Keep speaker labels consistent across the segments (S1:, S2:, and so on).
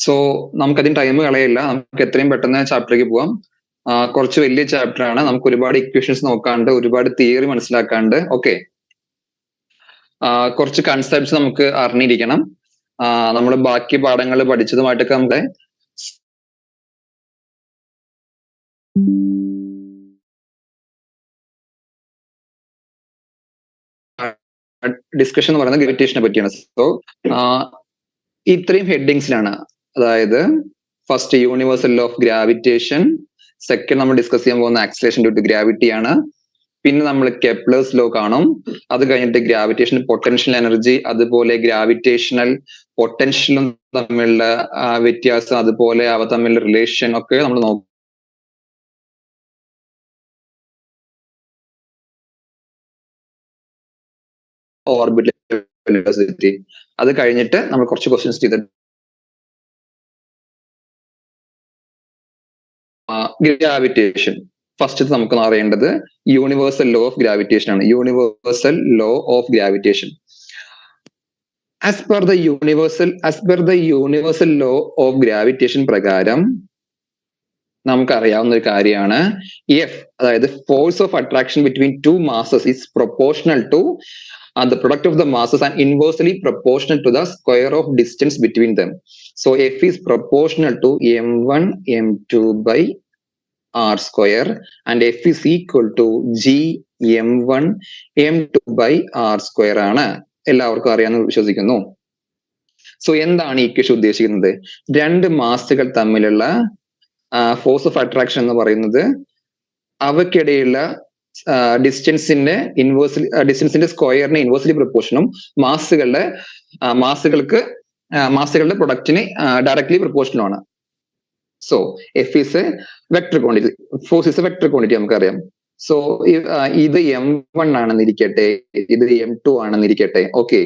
S1: So നമുക്കതിന് time കളയില്ല, നമുക്ക് എത്രയും പെട്ടെന്ന് ചാപ്റ്ററിലേക്ക് പോവാം. കുറച്ച് വലിയ ചാപ്റ്റർ ആണ്, നമുക്ക് ഒരുപാട് ഇക്വേഷൻസ് നോക്കാണ്ട്, ഒരുപാട് തിയറി മനസ്സിലാക്കാണ്ട്. ഓക്കെ, കുറച്ച് കൺസെപ്റ്റ്സ് നമുക്ക് അറിഞ്ഞിരിക്കണം. നമ്മൾ ബാക്കി പാഠങ്ങൾ പഠിച്ചതുമായിട്ടൊക്കെ നമ്മുടെ ഡിസ്കഷൻ എന്ന് പറയുന്നത് ഗ്രാവിറ്റേഷനെ പറ്റിയാണ്. സോ ഇത്രയും ഹെഡിങ്സിലാണ്, അതായത് first universal law of gravitation, second നമ്മൾ ഡിസ്കസ് ചെയ്യാൻ പോകുന്ന ആക്സിലറേഷൻ ഡ്യൂ ടു ഗ്രാവിറ്റി ആണ്, പിന്നെ നമ്മൾ കെപ്ലേഴ്സ് ലോ കാണും, അത് കഴിഞ്ഞിട്ട് ഗ്രാവിറ്റേഷൻ പൊട്ടൻഷ്യൽ എനർജി, അതുപോലെ ഗ്രാവിറ്റേഷണൽ പൊട്ടൻഷ്യലും തമ്മിലുള്ള വ്യത്യാസം, അതുപോലെ അവ തമ്മിലുള്ള റിലേഷൻ ഒക്കെ നമ്മൾ നോക്കും. ഓർബിറ്റൽ വെലോസിറ്റി, അത് കഴിഞ്ഞിട്ട് നമ്മൾ കുറച്ച് ക്വസ്റ്റ്യൻസ് ചെയ്തിട്ട് ഗ്രാവിറ്റേഷൻ. ഫസ്റ്റ് നമുക്ക് അറിയേണ്ടത് യൂണിവേഴ്സൽ ലോ ഓഫ് ഗ്രാവിറ്റേഷൻ ആണ്. Universal law of gravitation, as per the universal law of gravitation പ്രകാരം നമുക്കറിയാവുന്ന ഒരു കാര്യമാണ്, എഫ്, അതായത് force of attraction between two masses is proportional to the product of the masses and inversely proportional to the square of distance between them. So F is proportional to m1 m2 by r square and F is equal to g m1 m2 by r square ആണ്. എല്ലാവർക്കും അറിയാമെന്ന് വിശ്വസിക്കുന്നു. So എന്താണ് ഈ equation ഉദ്ദേശിക്കുന്നത്? രണ്ട് മാസുകൾ തമ്മിലുള്ള force of attraction എന്ന് പറയുന്നത് അവയ്ക്കിടയിലുള്ള ഡിസ്റ്റൻസിന്റെ സ്ക്വയറിന് ഇൻവേഴ്സ്ലി പ്രൊപ്പോർഷനും മാസുകളുടെ പ്രൊഡക്റ്റിന് ഡയറക്ട്ലി പ്രൊപ്പോർഷനും ആണ്. So F is A vector quantity, force is A vector quantity നമുക്കറിയാം. സോ ഇത് m1 ആണെന്നിരിക്കട്ടെ, ഇത് m2 ആണെന്നിരിക്കട്ടെ. ഓക്കെ,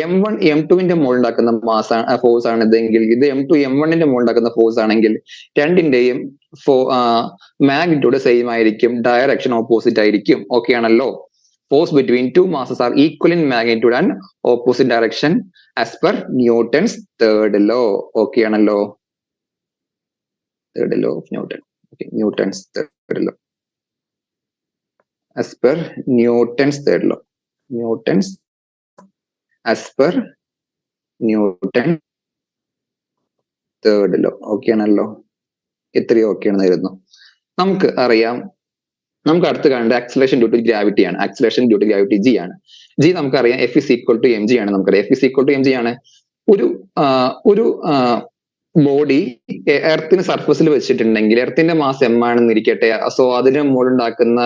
S1: m1 m2വിന്റെ മുകളിലുണ്ടാക്കുന്ന ഫോഴ്സ് ആണ് ഇതെങ്കിൽ, ഇത് m2 m1ന്റെ മുകളിലുണ്ടാക്കുന്ന ഫോഴ്സ് ആണെങ്കിൽ രണ്ടിന്റെയും മാഗ്നിറ്റ്യൂഡ് സെയിം ആയിരിക്കും, ഡയറക്ഷൻ ഓപ്പോസിറ്റ് ആയിരിക്കും. ഓക്കെ ആണല്ലോ. Force between two masses are equal in magnitude and opposite direction as per Newton's third law. Okay ആണല്ലോ, third law of Newton. Okay, Newton's third law as per Newton's third law. Newton's as per Newton third law. Okay ആണല്ലോ, എത്രയോ okay ആണെന്നായിരുന്നു. നമുക്ക് അറിയാം, നമുക്ക് അടുത്ത് കാണേണ്ടത് acceleration due to gravity ആണ്. Acceleration due to gravity G ആണ്. ജി നമുക്കറിയാം F is equal to M G ആണ്. നമുക്കറിയാം F is equal to M G ആണ്. ഒരു ബോഡി എർത്തിന് സർഫസിൽ വെച്ചിട്ടുണ്ടെങ്കിൽ, എർത്തിന്റെ മാസ് എം ആണെന്നിരിക്കട്ടെ, സോ അതിന് മുകളിലുണ്ടാക്കുന്ന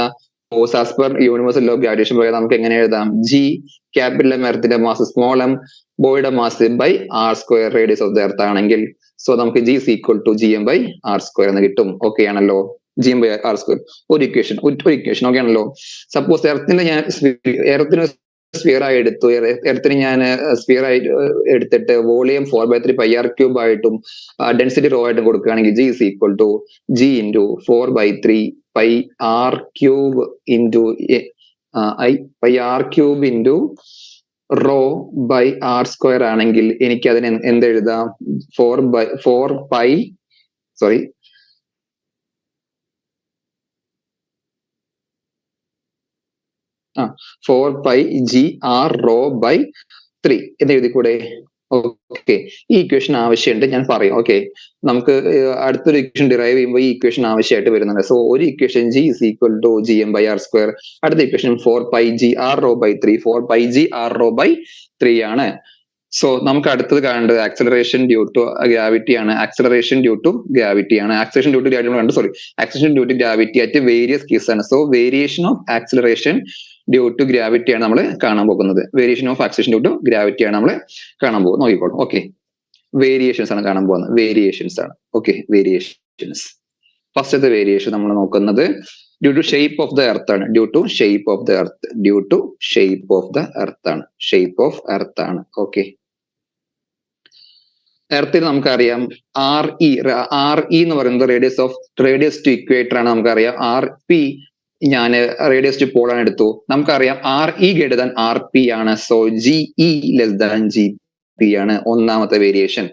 S1: force as per universal law of gravitation പ്രകാരം നമുക്ക് എങ്ങനെ എഴുതാം? ജി ക്യാപിറ്റൽ എം, എർത്തിന്റെ മാസ് സ്മോൾ എം, ബോഡിയുടെ mass by R square radius of the earth ആണെങ്കിൽ, സോ നമുക്ക് G is equal to G M by R square എന്ന് കിട്ടും. ഓക്കെ ആണല്ലോ, G M by R square ഒരു ഇക്വേഷൻ. ഓക്കെ ആണല്ലോ. Suppose എർത്തിന് സ്ഫിയർ ആയി എടുത്തു, എർത്തിന് ഞാൻ സ്ഫിയർ ആയി എടുത്തിട്ട് വോളിയം 4/3 πr³ ആയിട്ടും ഡെൻസിറ്റി റോ ആയിട്ടും കൊടുക്കുകയാണെങ്കിൽ, g is equal to G into 4/3 πr³ into πr³ into rho by R square ആണെങ്കിൽ എനിക്ക് അതിന് എന്തെഴുതാം? 4πgr റോ ബൈ 3 എന്ന് എഴുതിക്കൂടെ? ഓക്കെ, ഈ ഇക്വേഷൻ ആവശ്യമുണ്ട്, ഞാൻ പറയും. ഓക്കെ, നമുക്ക് അടുത്തൊരു ഇക്വേഷൻ ഡിറൈവ് ചെയ്യുമ്പോൾ ഈ ഇക്വേഷൻ ആവശ്യമായിട്ട് വരുന്നുണ്ട്. സോ ഒരു equation G is equal to G M by R square, അടുത്ത equation 4πgr rho by 3, 4πgr rho by 3 ആണ്. സോ നമുക്ക് അടുത്തത് കാണേണ്ടത് ആക്സിലറേഷൻ ഡ്യൂ ടു ഗ്രാവിറ്റി ആണ്. ആക്സിലറേഷൻ ഡ്യൂ ടു ഗ്രാവിറ്റി ആണ്. Acceleration due to gravity acceleration due to gravity at various case ആണ്. So variation of acceleration due to gravity ആണ് നമ്മൾ കാണാൻ പോകുന്നത്. Variation of acceleration due to gravity ആണ് നമ്മൾ കാണാൻ പോകുന്നത്. നോക്കിക്കോളൂ. ഓക്കെ, വേരിയേഷൻസ് ആണ് കാണാൻ പോകുന്നത്. വേരിയേഷൻസ് ആണ്. Okay, variations. ഫസ്റ്റത്തെ വേരിയേഷൻ നമ്മൾ നോക്കുന്നത് due to shape of the earth ആണ്. Due to shape of the earth. Due to shape of the earth ആണ്. ഷേപ്പ് ഓഫ് എർത്ത് ആണ്. ഓക്കെ, എർത്തിൽ നമുക്കറിയാം ആർ ഇ എന്ന് പറയുന്നത് റേഡിയസ് ടു ഇക്വേറ്റർ ആണ്. നമുക്കറിയാം ആർ പി, ഞാൻ റേഡിയസ് ടു പോൾ ആണ് എടുത്തു. നമുക്കറിയാം R E greater than R P ആണ്. So G E less than G P ആണ് ഒന്നാമത്തെ വേരിയേഷൻ.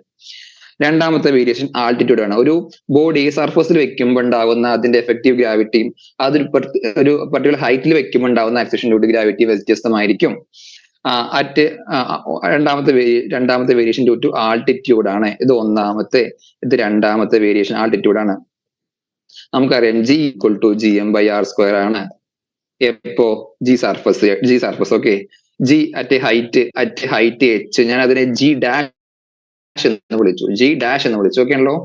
S1: രണ്ടാമത്തെ വേരിയേഷൻ ആൾട്ടിറ്റ്യൂഡ് ആണ്. ഒരു ബോഡി സർഫസിൽ വെക്കുമ്പോൾ ഉണ്ടാകുന്ന അതിന്റെ എഫക്റ്റീവ് ഗ്രാവിറ്റിയും ഒരു പർട്ടിക്കുലർ ഹൈറ്റിൽ വെക്കുമ്പോൾ ഉണ്ടാകുന്ന ആക്സിലേഷൻ ഡ്യൂ ടു ഗ്രാവിറ്റി വ്യത്യസ്തമായിരിക്കും. രണ്ടാമത്തെ വേരിയേഷൻ ഡ്യൂ ടു ആൾട്ടിറ്റ്യൂഡ് ആണ്. ഇത് ഒന്നാമത്തെ, ഇത് രണ്ടാമത്തെ വേരിയേഷൻ ആൾട്ടിറ്റ്യൂഡ് ആണ്. നമുക്കറിയാം G = Gm/r² ആണ്. എപ്പോ G surface okay. G at height h, ഞാൻ അതിനെ G ഡാഷ് എന്ന് വിളിച്ചു. ഓക്കെ ആണല്ലോ.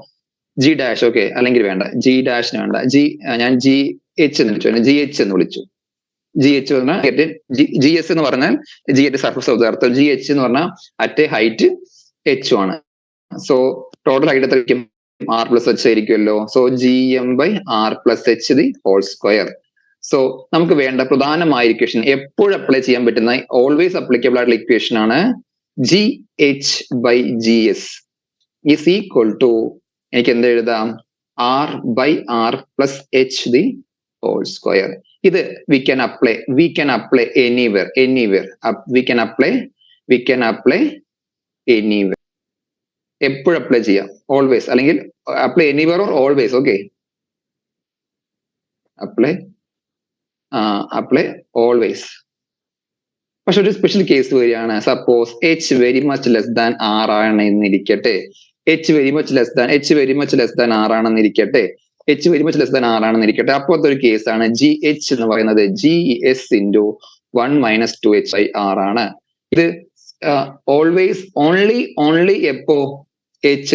S1: G ഡാഷ് ഓക്കെ, അല്ലെങ്കിൽ വേണ്ട, G ഡാഷിന് വേണ്ട, ഞാൻ GH എന്ന് വിളിച്ചു, GH എന്ന് വിളിച്ചു. GH എന്ന് പറഞ്ഞാൽ GS എന്ന് പറഞ്ഞാൽ G at surface of the earth, GH എന്ന് പറഞ്ഞാൽ അറ്റ് ഹൈറ്റ് h ആണ്. സോ ടോട്ടൽ ഹൈറ്റ് എത്രയായിരിക്കും? r+h ആയിരിക്കുമല്ലോ. So Gm/r+h². സോ നമുക്ക് വേണ്ട പ്രധാനമായ ഇക്വേഷൻ, എപ്പോഴും അപ്ലൈ ചെയ്യാൻ പറ്റുന്ന ഓൾവേസ് അപ്ലിക്കബിൾ ആയിട്ടുള്ള ഇക്വേഷൻ ആണ് GH/GS ഈസ് ഈക്വൽ ടു, എനിക്ക് എന്ത് എഴുതാം? r/r+h². ഇത് we can apply anywhere. We can apply anywhere. എപ്പോഴും അപ്ലൈ ചെയ്യാം, ഓൾവേസ്, അല്ലെങ്കിൽ apply anywhere or always. Okay, apply always. പക്ഷെ ഒരു സ്പെഷ്യൽ കേസ് വരികയാണ്. Suppose h very much less than r ആണെന്നിരിക്കട്ടെ. h very much less than r ആണെന്നിരിക്കട്ടെ. അപ്പോഴത്തെ ഒരു കേസാണ് GH എന്ന് പറയുന്നത് GS × 1 - 2h/r ആണ്. ഇത് ഓൾവേസ് ഓൺലി എപ്പോ h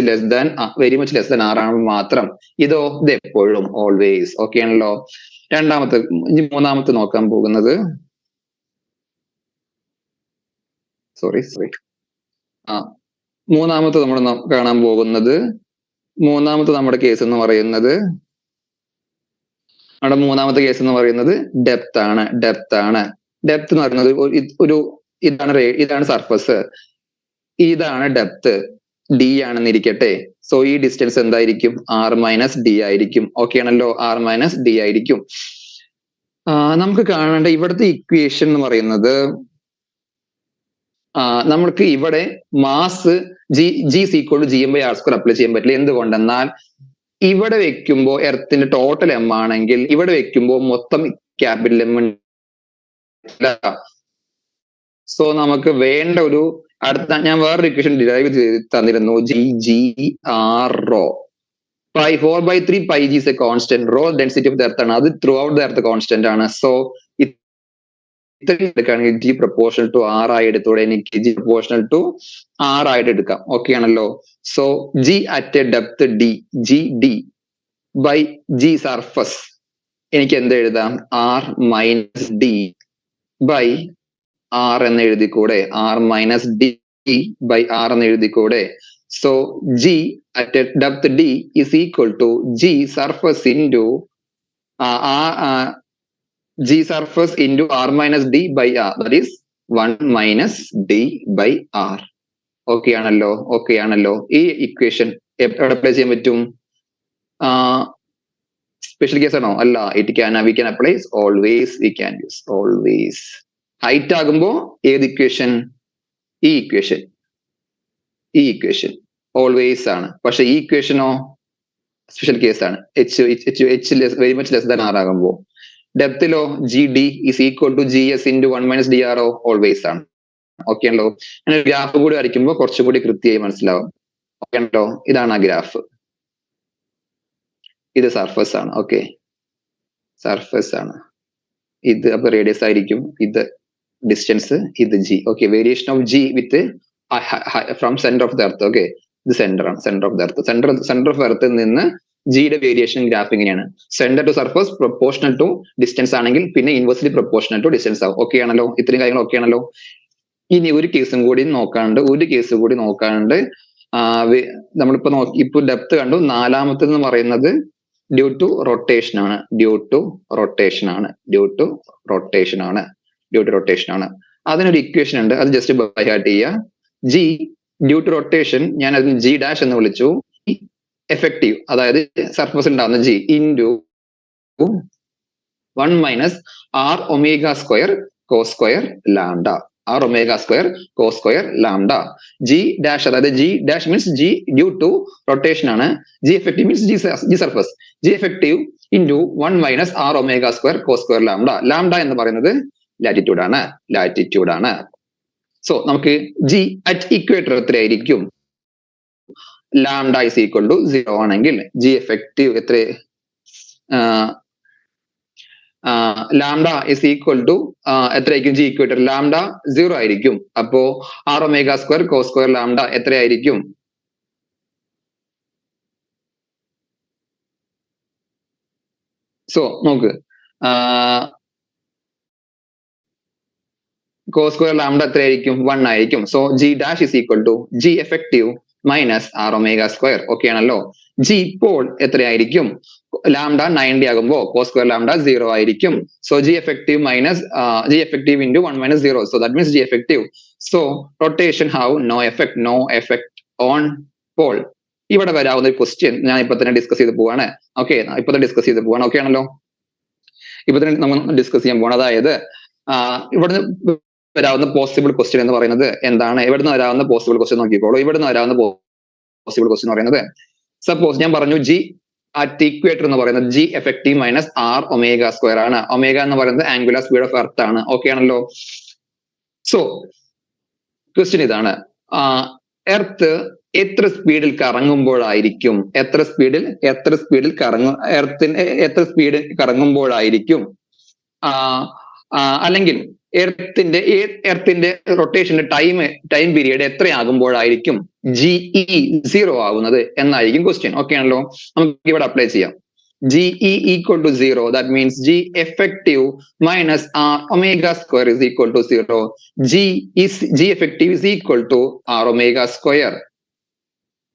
S1: very much less than r ആണ് മാത്രം. ഇത് എപ്പോഴും ഓൾവേസ്. ഓക്കെ ആണല്ലോ. മൂന്നാമത്തെ നോക്കാൻ പോകുന്നത്, മൂന്നാമത്തെ നമ്മൾ കാണാൻ പോകുന്നത്, നമ്മുടെ കേസ് എന്ന് പറയുന്നത്, ഡെപ്ത് ആണ്. ഡെപ്ത് എന്ന് പറയുന്നത് ഇതാണ് സർഫസ്, ഇതാണ് ഡെപ്ത്, d ആണെന്നിരിക്കട്ടെ. സോ ഈ ഡിസ്റ്റൻസ് എന്തായിരിക്കും? r - d ആയിരിക്കും. ഓക്കെ ആണല്ലോ, r - d ആയിരിക്കും. നമുക്ക് കാണേണ്ട ഇവിടുത്തെ ഇക്വേഷൻ എന്ന് പറയുന്നത്, നമ്മൾക്ക് ഇവിടെ മാസ് G = Gm/r² അപ്ലൈ ചെയ്യാൻ പറ്റില്ല. എന്തുകൊണ്ടെന്നാൽ ഇവിടെ വെക്കുമ്പോ എർത്തിന്റെ ടോട്ടൽ m ആണെങ്കിൽ ഇവിടെ വെക്കുമ്പോ മൊത്തം ക്യാപിറ്റൽ M. സോ നമുക്ക് വേണ്ട ഒരു ഞാൻ വേറൊരു ഇക്വേഷൻ ഡിറൈവ് ചെയ്ത് തന്നിരുന്നു. G(r)ρ 4/3 πg is a constant. Rho density of the earth ആണ്, അത് through out the earth constant ആണ്. സോ എടുക്കുകയാണെങ്കിൽ G proportional to R ആയി എടുത്തൂടെ? എനിക്ക് G proportional to R ആയിട്ട് എടുക്കാം. ഓക്കെ ആണല്ലോ. So G at a depth D, GD by G surface, എനിക്ക് എന്ത് എഴുതാം? R - D by R എന്ന് എഴുതിക്കൂടെ? R - D by R എന്ന് എഴുതിക്കൂടെ? So G at a depth D is equal to G surface into G surface into R - D by R, that is 1 - D by R. Okay ആണല്ലോ. ഈ equation എവിടെ apply ചെയ്യാൻ പറ്റും? Special case ആണോ? അല്ല. we can apply always. We can use always. Height ആകുമ്പോ ഏത് equation? ഈ ഇക്വേഷൻ ഓൾവേസ് ആണ്. പക്ഷെ ഈ ഇക്വേഷനോ സ്പെഷ്യൽ കേസ് ആണ്. h very much less than r ആകുമ്പോ. ഡെപ്തിലോ GD is equal to GS into 1 - dr always ആണ്. ഓക്കെ ആണല്ലോ. അങ്ങനെ ഗ്രാഫ് കൂടി വരയ്ക്കുമ്പോൾ കുറച്ചും കൂടി കൃത്യമായി മനസ്സിലാവും. ഓക്കെ ആണല്ലോ. ഇതാണ് ആ ഗ്രാഫ്. ഇത് സർഫസ് ആണ്. ഓക്കെ, സർഫസ് ആണ്. ഇത് അപ്പൊ റേഡിയസ് ആയിരിക്കും, ഇത് ഡിസ്റ്റൻസ്, ഇത് G. Okay, variation of G with from centre of the earth. Okay, ഇത് സെന്റർ ആണ്, centre of the earth. Centre of എർത്തിൽ നിന്ന് ജിയുടെ വേരിയേഷൻ ഗ്രാഫ് ഇങ്ങനെയാണ്. Centre to surface proportional to distance ആണെങ്കിൽ പിന്നെ ഇൻവേഴ്സ്ലി പ്രൊപ്പോർഷണൽ ടു ഡിസ്റ്റൻസ് ആവും. ഓക്കെ ആണല്ലോ. ഇത്രയും കാര്യങ്ങൾ ഓക്കെ ആണല്ലോ. ഇനി ഒരു കേസും കൂടി നോക്കാണ്ട് നമ്മളിപ്പോ ഡെപ്ത് കണ്ടു. നാലാമത്തെന്ന് പറയുന്നത് ഡ്യൂ ടു റൊട്ടേഷൻ ആണ്. അതിനൊരു ഇക്വേഷൻ ഉണ്ട്, അത് ജസ്റ്റ് ബൈ ഹാർട്ട് ചെയ്യുക. G ഡ്യൂ ടു റൊട്ടേഷൻ, ഞാൻ അതിന് G ഡാഷ് എന്ന് വിളിച്ചു. എഫക്റ്റീവ്, അതായത് സർഫസ് ഉണ്ടാകുന്ന G into 1 - r ω² cos² λ. r omega square cos square lambda. G dash അതായത് G dash means G due to rotation ആണ്. G effective means G surface. G effective into 1 minus r omega square cos square lambda. Lambda എന്ന് പറയുന്നത് latitude ആണ്. latitude ആണ്. So നമുക്ക് G at equator എത്രയായിരിക്കും? Lambda is equal to 0 ആണെങ്കിൽ G effective എത്ര lambda is equal to എത്രയായിരിക്കും G equator? Lambda 0 ആയിരിക്കും. അപ്പോ r omega square cos square lambda എത്രയായിരിക്കും? So നോക്ക് cos square lambda എത്രയായിരിക്കും? 1 ആയിരിക്കും. So G dash is equal to G effective minus r omega square. Okay ആണല്ലോ. G ഇപ്പോൾ എത്രയായിരിക്കും? lambda 90 ആകുമ്പോൾ cos square lambda 0 ആയിരിക്കും. So G effective minus G effective into 1 minus 0. So that means G effective. So rotation have no effect on pole. ഇവിടെ വരാവുന്ന ഒരു question ഞാൻ ഇപ്പൊ തന്നെ ഡിസ്കസ് ചെയ്ത് പോവാണ്. ഓക്കെ, ഇപ്പൊ തന്നെ ഡിസ്കസ് ചെയ്ത് പോവാണ്. ഓക്കെ ആണല്ലോ. ഇപ്പൊ തന്നെ നമ്മൾ ഡിസ്കസ് ചെയ്യാൻ പോവാണ്. അതായത് ഇവിടുന്ന് വരാവുന്ന പോസിബിൾ ക്വസ്റ്റ്യൻ എന്ന് പറയുന്നത് എന്താണ്? ഇവിടുന്ന് വരാവുന്ന പോസിബിൾ ക്വസ്റ്റ്യൻ നോക്കിക്കോളൂ. ഇവിടുന്ന് വരാവുന്ന പോസിബിൾ ക്വസ്റ്റ്യൻ എന്ന് പറയുന്നത്, സപ്പോസ് ഞാൻ പറഞ്ഞു G at equator എന്ന് പറയുന്നത് G effective minus r omega square ആണ്. ഒമേഗ എന്ന് പറയുന്നത് ആംഗുലർ സ്പീഡ് ഓഫ് എർത്ത് ആണ്. ഓക്കെ ആണല്ലോ. സോ ക്വസ്റ്റ്യൻ ഇതാണ്, എർത്ത് എത്ര സ്പീഡിൽ കറങ്ങുമ്പോഴായിരിക്കും എർത്തിന് എത്ര സ്പീഡിൽ കറങ്ങുമ്പോഴായിരിക്കും അല്ലെങ്കിൽ എർത്തിന്റെ റൊട്ടേഷന്റെ ടൈം പീരീഡ് എത്രയാകുമ്പോഴായിരിക്കും GE 0 ആകുന്നത് എന്നായിരിക്കും ക്വസ്റ്റ്യൻ. ഓക്കെ ആണല്ലോ. നമുക്ക് ഇവിടെ അപ്ലൈ ചെയ്യാം. GE equal to 0, that means G effective minus r omega square is equal to 0. G effective is equal to r omega square.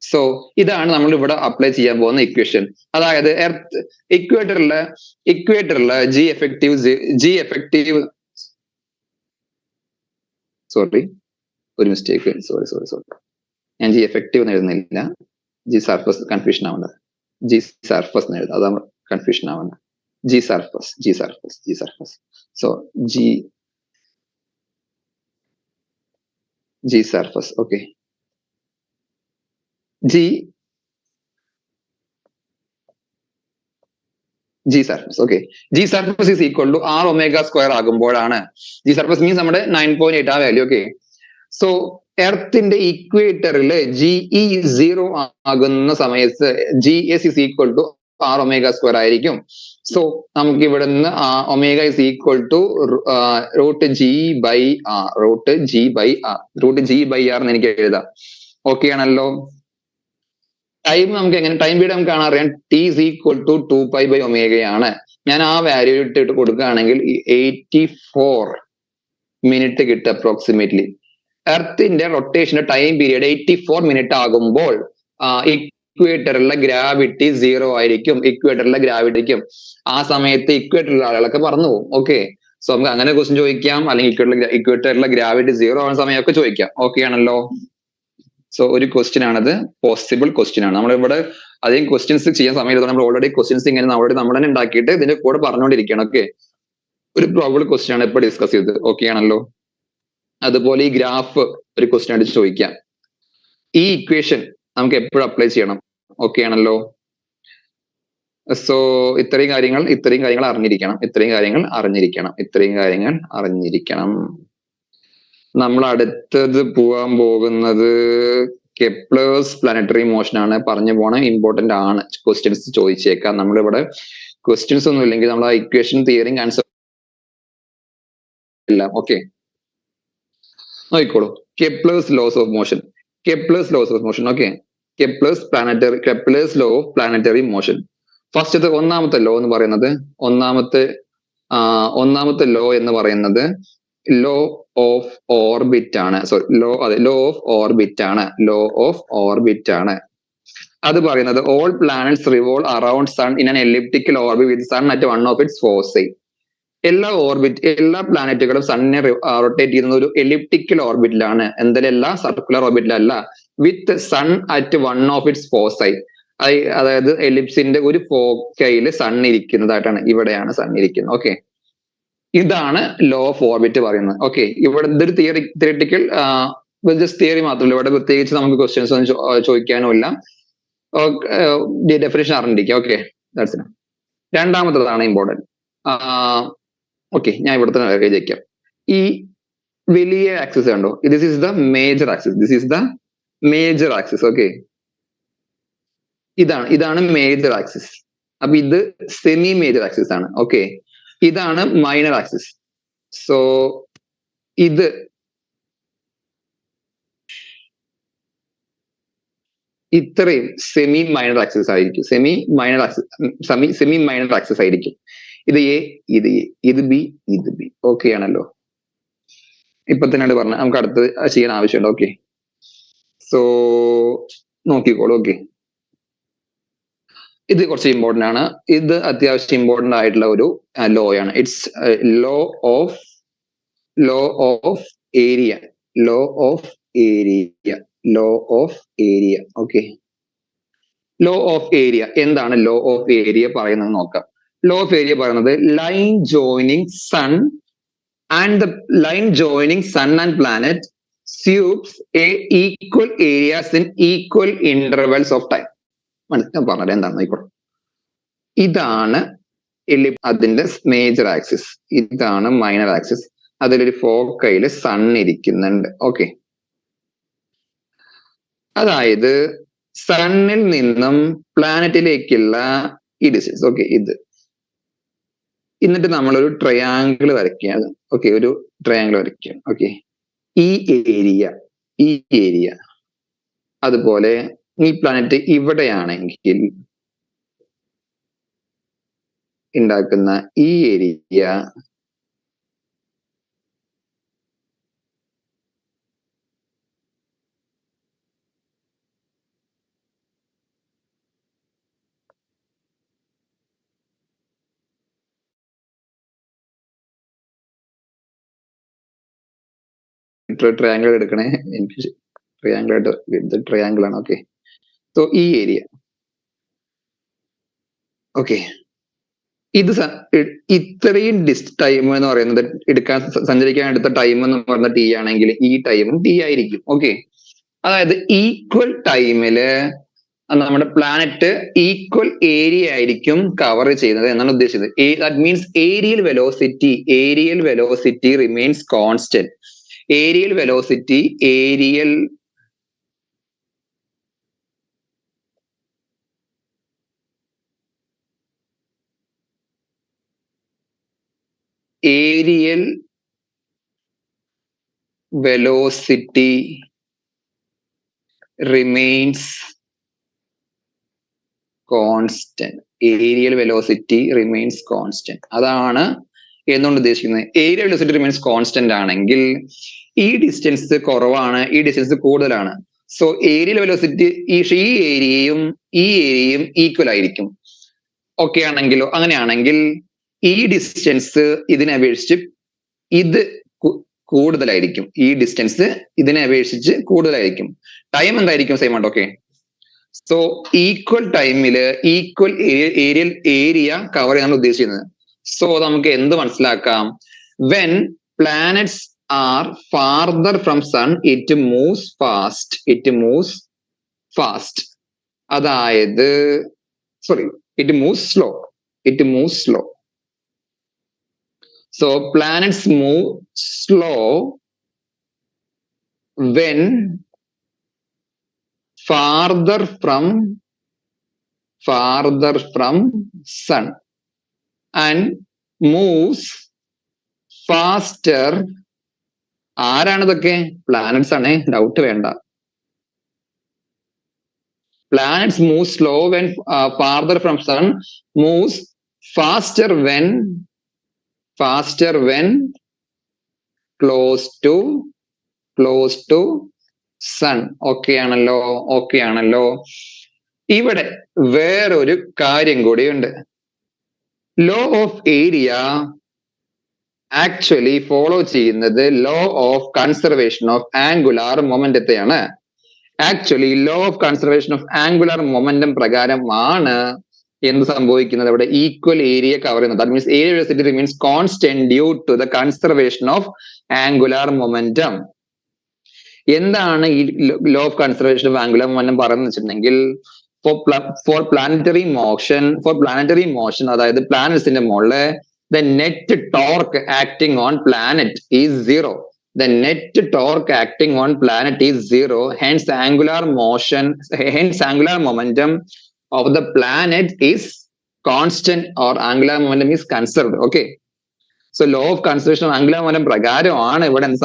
S1: So ഇതാണ് നമ്മൾ ഇവിടെ അപ്ലൈ ചെയ്യാൻ പോകുന്ന ഇക്വേഷൻ. അതായത് ഇക്വേറ്ററിലെ G effective സോറി, ഒരു മിസ്റ്റേക്ക്, സോറി ഞാൻ G effective എന്ന് എഴുതുന്നില്ല, G surface കൺഫ്യൂഷൻ ആവുന്നത്. G surface എന്ന് എഴുതാം, അതാണ് കൺഫ്യൂഷൻ ആവുന്നത്. G surface. So G surface. Okay. G surface. Okay. G surface is equal to r omega square ആകുമ്പോഴാണ്. G surface means നമ്മുടെ 9.8 ആ വാല്യൂ. ഓക്കെ. സോ എർത്തിന്റെ ഇക്വേറ്ററില് GE 0 ആകുന്ന സമയത്ത് GS is equal to r omega square ആയിരിക്കും. So നമുക്ക് ഇവിടെ നിന്ന് omega is equal to root G by r എന്ന് എനിക്ക് എഴുതാം. ഓക്കെ ആണല്ലോ. ടൈം നമുക്ക് എങ്ങനെ, ടൈം പീരീഡ് നമുക്ക് കാണാൻ അറിയാം. T is equal to 2pi by omega ആണ്. ഞാൻ ആ വാല്യൂ ഇട്ടിട്ട് കൊടുക്കുകയാണെങ്കിൽ 84 മിനിറ്റ് കിട്ടും അപ്രോക്സിമേറ്റ്ലി. എർത്തിന്റെ റൊട്ടേഷന്റെ ടൈം പീരീഡ് 84 മിനിറ്റ് ആകുമ്പോൾ ഇക്വേറ്ററിലെ ഗ്രാവിറ്റി 0 ആയിരിക്കും. ആ സമയത്ത് ഇക്വേറ്ററിലെ ആളുകളൊക്കെ പറന്നു പോകും. ഓക്കെ. സോ നമുക്ക് അങ്ങനെ ക്വസ്റ്റ്യൻ ചോദിക്കാം, അല്ലെങ്കിൽ ഇക്വേറ്ററിലെ ഗ്രാവിറ്റി 0 ആവുന്ന സമയമൊക്കെ ചോദിക്കാം. ഓക്കെ ആണല്ലോ. സോ ഒരു ക്വസ്റ്റ്യൻ ആണത്, പോസിബിൾ ക്വസ്റ്റ്യൻ ആണ്. നമ്മളിവിടെ അധികം ക്വസ്റ്റ്യൻസ് ചെയ്യാൻ സമയത്ത് നമ്മൾ ഓൾറെഡി ക്വസ്റ്റ്യൻസ് ഇങ്ങനെ നമ്മൾ തന്നെ ഉണ്ടാക്കിയിട്ട് ഇതിന്റെ കൂടെ പറഞ്ഞുകൊണ്ടിരിക്കുകയാണ്. ഓക്കെ. ഒരു പ്രോബിൾ ക്വസ്റ്റ്യൻ ആണ് ഇപ്പൊ ഡിസ്കസ് ചെയ്തത്. ഓക്കെ ആണല്ലോ. അതുപോലെ ഈ ഗ്രാഫ് ഒരു ക്വസ്റ്റ്യൻ ആയിട്ട് ചോദിക്കാം. ഈ ഇക്വേഷൻ നമുക്ക് എപ്പോഴും അപ്ലൈ ചെയ്യണം. ഓക്കെ ആണല്ലോ. സോ ഇത്രയും കാര്യങ്ങൾ അറിഞ്ഞിരിക്കണം. നമ്മൾ അടുത്തത് പോവാൻ പോകുന്നത് കെപ്ലേഴ്സ് പ്ലാനറ്ററി മോഷൻ ആണ്. പറഞ്ഞു പോണ ഇമ്പോർട്ടന്റ് ആണ്, ക്വസ്റ്റ്യൻസ് ചോദിച്ചേക്കാം. നമ്മളിവിടെ ക്വസ്റ്റ്യൻസ് ഒന്നും ഇല്ലെങ്കിൽ നമ്മൾ ആ ഇക്വേഷൻ തിയറി ആൻസർ എല്ലാം. ഓക്കെ, നോക്കിക്കോളൂ. Kepler's laws of motion. Okay. Kepler's law of planetary motion. First ഒന്നാമത്തെ ലോ എന്ന് പറയുന്നത് ലോ ഓഫ് ഓർബിറ്റ് ആണ്. ലോ ഓഫ് ഓർബിറ്റ് ആണ്. അത് പറയുന്നത് all planets revolve around sun in an elliptical orbit with sun at one of its foci. എല്ലാ പ്ലാനറ്റുകളും സണ്ണിനെ റൊട്ടേറ്റ് ചെയ്യുന്ന ഒരു എലിപ്റ്റിക്കൽ ഓർബിറ്റിലാണ്. എന്തിലല്ല? സർക്കുലർ ഓർബിറ്റിലല്ല. With sun at one of its foci. അതായത് എലിപ്സിന്റെ ഒരു ഫോക്കയില് സൺ ഇരിക്കുന്നതായിട്ടാണ്. ഇവിടെയാണ് സൺ ഇരിക്കുന്നത്. ഓക്കെ. ഇതാണ് ലോ ഓഫ് ഓർബിറ്റ് പറയുന്നത്. ഓക്കെ, ഇവിടെ ഇതൊരു തിയറിറ്റിക്കൽ ജസ്റ്റ് തിയറി മാത്രമല്ല, ഇവിടെ പ്രത്യേകിച്ച് നമുക്ക് ക്വസ്റ്റ്യൻസ് ഒന്നും ചോദിക്കാനുമില്ല. ഡെഫിനേഷൻ അറിഞ്ഞിരിക്കുക. Okay, that's it. രണ്ടാമത്തതാണ് ഇമ്പോർട്ടന്റ്. ഓക്കെ, ഞാൻ ഇവിടെ തന്നെ എഴുതിക്കാം. ഈ വലിയ ആക്സിസ് കണ്ടോ, this is the major axis, this is the major axis. Okay, ഇതാണ് മേജർ ആക്സിസ്. അപ്പൊ ഇത് സെമി മേജർ ആക്സിസ് ആണ്. ഓക്കെ, ഇതാണ് മൈനർ ആക്സിസ്. സോ ഇത് ഇത്രയും സെമി മൈനർ ആക്സിസ് ആയിരിക്കും. സെമി മൈനർ ആക്സിസ് ആയിരിക്കും. ഇത് എ, ഇത് എ, ഇത് ബി, ഇത് ബി. ഓക്കെ ആണല്ലോ. ഇപ്പൊ തന്നെയാണ് പറഞ്ഞത്, നമുക്ക് അടുത്ത് ചെയ്യാൻ ആവശ്യമുണ്ട്. ഓക്കെ, സോ നോക്കിക്കോളൂ. ഓക്കെ, ഇത് കുറച്ച് ഇമ്പോർട്ടന്റ് ആണ്. ഇത് അത്യാവശ്യം ഇമ്പോർട്ടന്റ് ആയിട്ടുള്ള ഒരു ലോ ആണ്. It's law of area. Law of area. Okay, law of area എന്താണ്? ലോ ഓഫ് ഏരിയ പറയുന്നത് നോക്കാം. ലോ ഓഫ് ഏരിയ പറയുന്നത് line joining sun and planet sweeps equal areas in equal intervals of time. ഞാൻ പറഞ്ഞത് എന്താണ് നോക്കിക്കോളൂ. ഇതാണ് അതിന്റെ മേജർ ആക്സിസ്, ഇതാണ് മൈനർ ആക്സിസ്. അതിലൊരു ഫോക്കയില് സൺ ഇരിക്കുന്നുണ്ട്. ഓക്കെ, അതായത് സണ്ണിൽ നിന്നും പ്ലാനറ്റിലേക്കുള്ള ഈ ഡിസ്റ്റൻസ്. ഓക്കെ, ഇത് എന്നിട്ട് നമ്മളൊരു ട്രയാങ്കിൾ വരയ്ക്കുകയാണ്. ഓക്കെ, ഒരു ട്രയാങ്കിൾ വരയ്ക്കുകയാണ്. ഓക്കെ, ഈ ഏരിയ അതുപോലെ ഈ പ്ലാനറ്റ് ഇവിടെയാണെങ്കിൽ ഉണ്ടാക്കുന്ന ഈ ഏരിയ ട്രയാങ്കിൾ എടുക്കണേ, എനിക്ക് ട്രയാങ്കിൾ ആയിട്ട് ഇത് ട്രയാങ്കിൾ ആണ്. ഓക്കെ, സോ ഈ ഏരിയ. ഓക്കെ, ഇത് ഇത്രയും ടൈം എന്ന് പറയുന്നത് സഞ്ചരിക്കാൻ എടുത്ത ടൈം എന്ന് പറയുന്ന ടി ആണെങ്കിൽ ഈ ടൈമും ടി ആയിരിക്കും. ഓക്കെ, അതായത് ഈക്വൽ ടൈമില് നമ്മുടെ പ്ലാനറ്റ് ഈക്വൽ ഏരിയ ആയിരിക്കും കവർ ചെയ്യുന്നത് എന്നാണ് ഉദ്ദേശിച്ചത്. That means areal velocity remains constant. Areal velocity remains constant. അതാണ് എന്നുകൊണ്ട് ഉദ്ദേശിക്കുന്നത്. ഏരിയൽ വെലോസിറ്റി റിമെയിൻസ് കോൺസ്റ്റന്റ് ആണെങ്കിൽ ഈ ഡിസ്റ്റൻസ് കുറവാണ്, ഈ ഡിസ്റ്റൻസ് കൂടുതലാണ്. സോ ഏരിയൽ വെലോസിറ്റി ഈ ഏരിയയും ഈക്വൽ ആയിരിക്കും. ഓക്കെ ആണെങ്കിലോ, അങ്ങനെയാണെങ്കിൽ ഈ ഡിസ്റ്റൻസ് ഇതിനെ അപേക്ഷിച്ച് ഇത് കൂടുതലായിരിക്കും. ടൈം എന്തായിരിക്കും? സെയിം ആണ്. ഓക്കെ, സോ ഈക്വൽ ടൈമില് ഈക്വൽ ഏരിയ കവർ ചെയ്യാൻ ഉദ്ദേശിക്കുന്നത്. സോ നമുക്ക് എന്ത് മനസ്സിലാക്കാം? When planets are farther from sun it moves fast. അതായത് it moves slow. So planets move slow when farther from sun and moves faster. ആരാണിതൊക്കെ? Planets ആണ്, doubt വേണ്ട. Planets move slow when farther from sun, moves faster when close to sun. Okay ആണല്ലോ. ഇവിടെ വേറൊരു കാര്യം കൂടിയുണ്ട്. Law of area actually follow ചെയ്യുന്നത് law of conservation of angular മൊമെന്റത്തെയാണ്. Actually law of conservation of angular momentum പ്രകാരമാണ് എന്ത് സംഭവിക്കുന്നത് അവിടെ ഈക്വൽ ഏരിയ കവർ ചെയ്യുന്നത്. That means area velocity remains constant due to the conservation of angular momentum. എന്താണ് ഈ law of conservation of angular momentum പറയുന്നത് വെച്ചിട്ടുണ്ടെങ്കിൽ ഫോർ പ്ലാനറ്ററി മോഷൻ അതായത് പ്ലാനറ്റ്സിന്റെ മുകളില് the net torque acting on planet is zero. The net torque acting on planet is zero. Hence angular momentum of the planet is constant or angular momentum is conserved. Okay. So law of conservation of angular momentum പ്രകാരമാണ് ഇവിടെ എന്ത്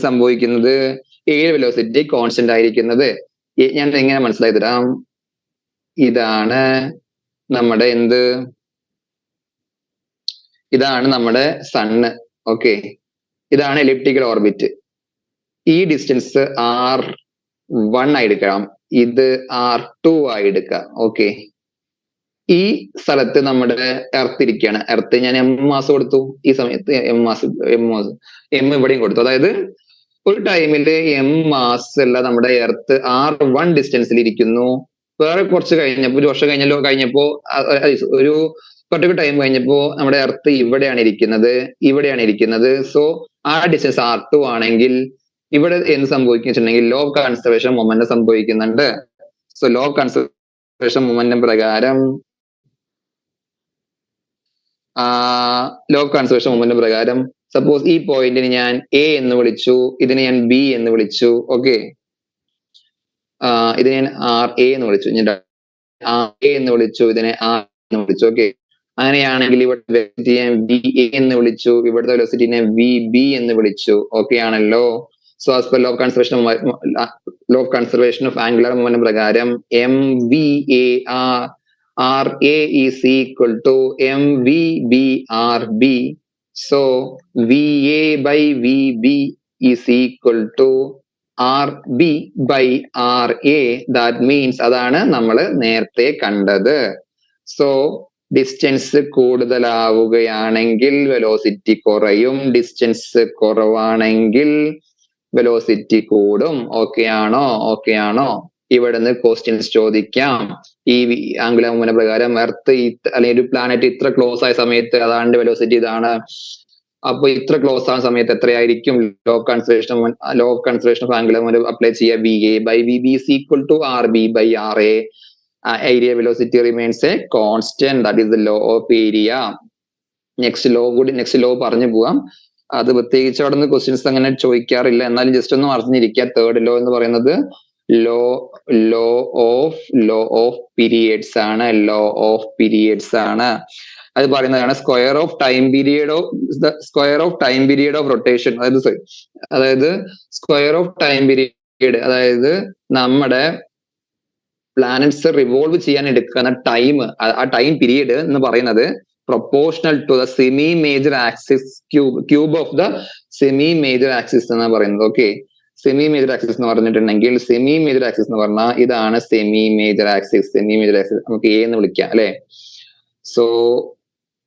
S1: സംഭവിക്കുന്നത് area velocity constant ആയിരിക്കുന്നത്. ഞാൻ എങ്ങനെ മനസ്സിലായി തരാം. ഇതാണ് നമ്മുടെ സണ്ണ്. ഓക്കെ, ഇതാണ് എലിപ്റ്റിക്കൽ ഓർബിറ്റ്. ഈ ഡിസ്റ്റൻസ് R1 ആയി എടുക്കാം, ഇത് R2 ആയി എടുക്കാം. ഓക്കെ, ഈ സ്ഥലത്ത് നമ്മുടെ എർത്ത് ഇരിക്കുകയാണ്. എർത്ത് ഞാൻ M മാസ് കൊടുത്തു, ഈ സമയത്ത് M ഇവിടെയും കൊടുത്തു. അതായത് ഒരു ടൈമില് M മാസ് ഉള്ള നമ്മുടെ എർത്ത് R1 ഡിസ്റ്റൻസിൽ ഇരിക്കുന്നു. വേറെ കുറച്ച് കഴിഞ്ഞപ്പോ, ഒരു വർഷം കഴിഞ്ഞപ്പോ ഒരു പർട്ടിക്കുലർ ടൈം കഴിഞ്ഞപ്പോ നമ്മുടെ എർത്ത് ഇവിടെയാണ് ഇരിക്കുന്നത്. സോ ആ ഡിസ്റ്റൻസ് R2 ആണെങ്കിൽ ഇവിടെ എന്ത് സംഭവിക്കും വെച്ചിട്ടുണ്ടെങ്കിൽ ലോ ഓഫ് കൺസർവേഷൻ മൊമെന്റം സംഭവിക്കുന്നുണ്ട്. So low of conservation momentum പ്രകാരം സപ്പോസ് ഈ പോയിന്റിന് ഞാൻ A എന്ന് വിളിച്ചു, ഇതിനെ ഞാൻ B എന്ന് വിളിച്ചു. ഓക്കെ, ഇതിനെ ഞാൻ RA എന്ന് വിളിച്ചു, ഇതിനെ R എന്ന് വിളിച്ചു. ഓക്കെ, അങ്ങനെയാണെങ്കിൽ ഇവിടുത്തെ വെലോസിറ്റിനെ VA എന്ന് വിളിച്ചു, ഇവിടുത്തെ വെലോസിറ്റിനെ VB എന്ന് വിളിച്ചു. ഓക്കെ ആണല്ലോ. So as per law of conservation of angular momentum പ്രകാരം MVA is equal to MVB. So VA by VB is equal to RB by RA. That means അതാണ് നമ്മൾ നേരത്തെ കണ്ടത്. സോ ഡിസ്റ്റൻസ് കൂടുതലാവുകയാണെങ്കിൽ വെലോസിറ്റി കുറയും, distance കുറവാണെങ്കിൽ velocity കൂടും. Okay ആണോ? ഇവിടുന്ന് ക്വസ്റ്റ്യൻസ് ചോദിക്കാം. ഈ ആംഗുലാർ മൊമെന്റം പ്രകാരം എർത്ത് അല്ലെങ്കിൽ ഒരു പ്ലാനറ്റ് ഇത്ര ക്ലോസ് ആയ സമയത്ത് അതാണ്ട് വെലോസിറ്റി ഇതാണ്. അപ്പൊ ഇത്ര ക്ലോസ് ആവുന്ന സമയത്ത് എത്രയായിരിക്കും? Law of conservation of angular momentum apply ചെയ്യുക. VA by VB is equal to RB by RA. Area velocity remains a constant. That is the law of area. Next law പറഞ്ഞു പോവാം. അത് പ്രത്യേകിച്ച് അവിടെ നിന്ന് ക്വസ്റ്റ്യൻസ് അങ്ങനെ ചോദിക്കാറില്ല, എന്നാലും ജസ്റ്റ് ഒന്ന് അറിഞ്ഞിരിക്കുക. തേർഡ് ലോ എന്ന് പറയുന്നത് ലോ ഓഫ് പീരിയഡ്സ് ആണ്. അത് പറയുന്നതാണ് square of time period of rotation. അതായത് സ്ക്വയർ ഓഫ് ടൈം പീരിയഡ്, അതായത് നമ്മുടെ പ്ലാനറ്റ്സ് റിവോൾവ് ചെയ്യാൻ എടുക്കുന്ന ടൈം, ആ ടൈം പീരീഡ് എന്ന് പറയുന്നത് proportional to the semi major axis cube of the semi major axis എന്നാണ് പറയുന്നത്. ഓക്കെ, സെമി മേജർ ആക്സിസ് എന്ന് പറഞ്ഞിട്ടുണ്ടെങ്കിൽ സെമി മേജർ ആക്സിസ് എന്ന് പറഞ്ഞാൽ ഇതാണ് സെമി മേജർ ആക്സിസ്. നമുക്ക് A എന്ന് വിളിക്കാം അല്ലെ. സോ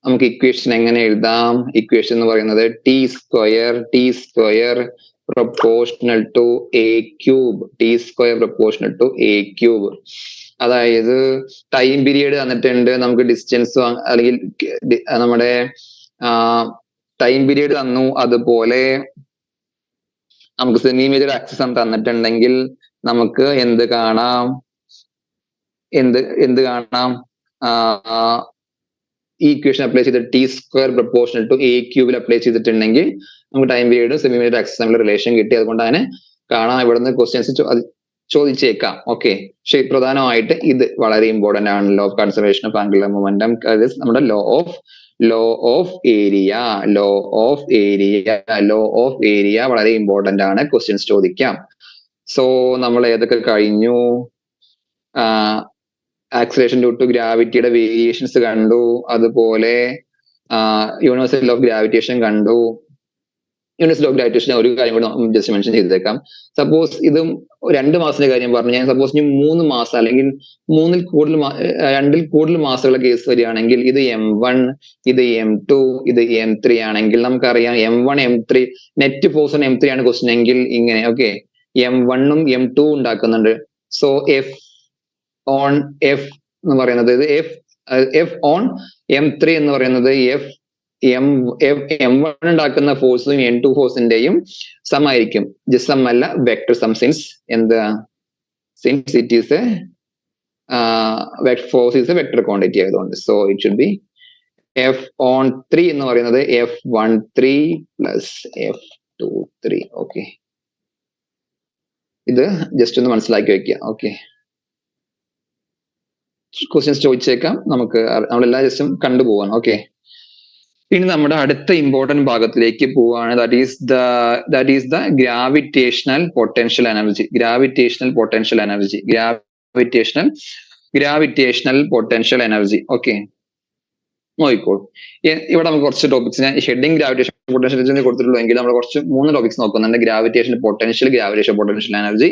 S1: നമുക്ക് ഇക്വേഷൻ എങ്ങനെ എഴുതാം? ഇക്വേഷൻ എന്ന് പറയുന്നത് T square proportional to A cube. അതായത് ടൈം പീരിയഡ് തന്നിട്ടുണ്ട്, നമുക്ക് ഡിസ്റ്റൻസ് അല്ലെങ്കിൽ നമ്മുടെ ടൈം പീരിയഡ് തന്നു, അതുപോലെ നമുക്ക് സെമി മേജർ ആക്സിസ് തന്നിട്ടുണ്ടെങ്കിൽ നമുക്ക് എന്ത് കാണാം? ഈ ഇക്വേഷൻ അപ്ലൈ ചെയ്ത് T square proportional to A ക്യൂബിൽ അപ്ലൈ ചെയ്തിട്ടുണ്ടെങ്കിൽ നമുക്ക് ടൈം പീരിയഡും സെമി മേജർ ആക്സിസ് തമ്മിലുള്ള റിലേഷൻ കിട്ടി. അതുകൊണ്ട് തന്നെ കാണാം ഇവിടുന്ന് ക്വസ്റ്റ്യൻസ് ചോദിച്ചേക്കാം. ഓക്കെ, പക്ഷെ പ്രധാനമായിട്ട് ഇത് വളരെ ഇമ്പോർട്ടന്റ് ആണ്. Law of conservation of angular momentum, നമ്മുടെ ലോ ഓഫ് ഏരിയ വളരെ ഇമ്പോർട്ടന്റ് ആണ്, ക്വസ്റ്റ്യൻസ് ചോദിക്കാം. സോ നമ്മൾ ഏതൊക്കെ കഴിഞ്ഞു? ആക്സിലറേഷൻ ഡ്യൂ ടു ഗ്രാവിറ്റിയുടെ വേരിയേഷൻസ് കണ്ടു, അതുപോലെ യൂണിവേഴ്സൽ ലോ ഓഫ് ഗ്രാവിറ്റേഷൻ കണ്ടു. യൂണിവേഴ്സൽ ലോ ഓഫ് ഗ്രാവിറ്റേഷൻ ഒരു കാര്യം കൂടെ ജസ്റ്റ് മെൻഷൻ ചെയ്തേക്കാം. സപ്പോസ് ഇത് 2 മാസത്തിന്റെ കാര്യം പറഞ്ഞു ഞാൻ. സപ്പോസ് ഇനി 3 മാസം അല്ലെങ്കിൽ 2 കൂടുതൽ മാസമുള്ള കേസ് വരികയാണെങ്കിൽ ഇത് M1, ഇത് M2, ഇത് M3 ആണെങ്കിൽ നമുക്കറിയാം M1 M3 net force on M3 ആണ് ക്വസ്റ്റ്യൻ എങ്കിൽ ഇങ്ങനെ. ഓക്കെ, M1 ഉം M2 ഉണ്ടാക്കുന്നുണ്ട്. സോ F എന്ന് പറയുന്നത് F on M3 എന്ന് പറയുന്നത് M1 ഉണ്ടാക്കുന്ന ഫോഴ്സും N2 ഫോഴ്സിന്റെയും സമമായിരിക്കും. ജസ്റ്റ് സം അല്ല, vector some. Since it is a force is a vector quantity ആയതുകൊണ്ട്. So it should be F on 3 എന്ന് പറയുന്നത് F13 plus F23. ഓക്കെ, ഇത് ജസ്റ്റ് ഒന്ന് മനസ്സിലാക്കി വെക്കുക. ഓക്കെ, ക്വസ്റ്റ്യൻസ് ചോദിച്ചേക്കാം, നമുക്ക് നമ്മളെല്ലാം ജസ്റ്റും കണ്ടുപോവാണ്. ഓക്കെ, ഇനി നമ്മുടെ അടുത്ത ഇമ്പോർട്ടന്റ് ഭാഗത്തിലേക്ക് പോവാണ്. That is the gravitational potential energy. Gravitational potential energy. Okay, നോക്കിക്കോളൂ. ഇവിടെ നമുക്ക് കുറച്ച് ടോപ്പിക്സിനെ ഹെഡിങ് ഗ്രാവിറ്റേഷൻ പൊട്ടൻഷ്യൽ എനർജി കൊടുത്തിട്ടുള്ളൂ എങ്കിൽ നമ്മൾ കുറച്ച് 3 ടോപ്പിക്സ് നോക്കുന്നുണ്ട്. Gravitation potential energy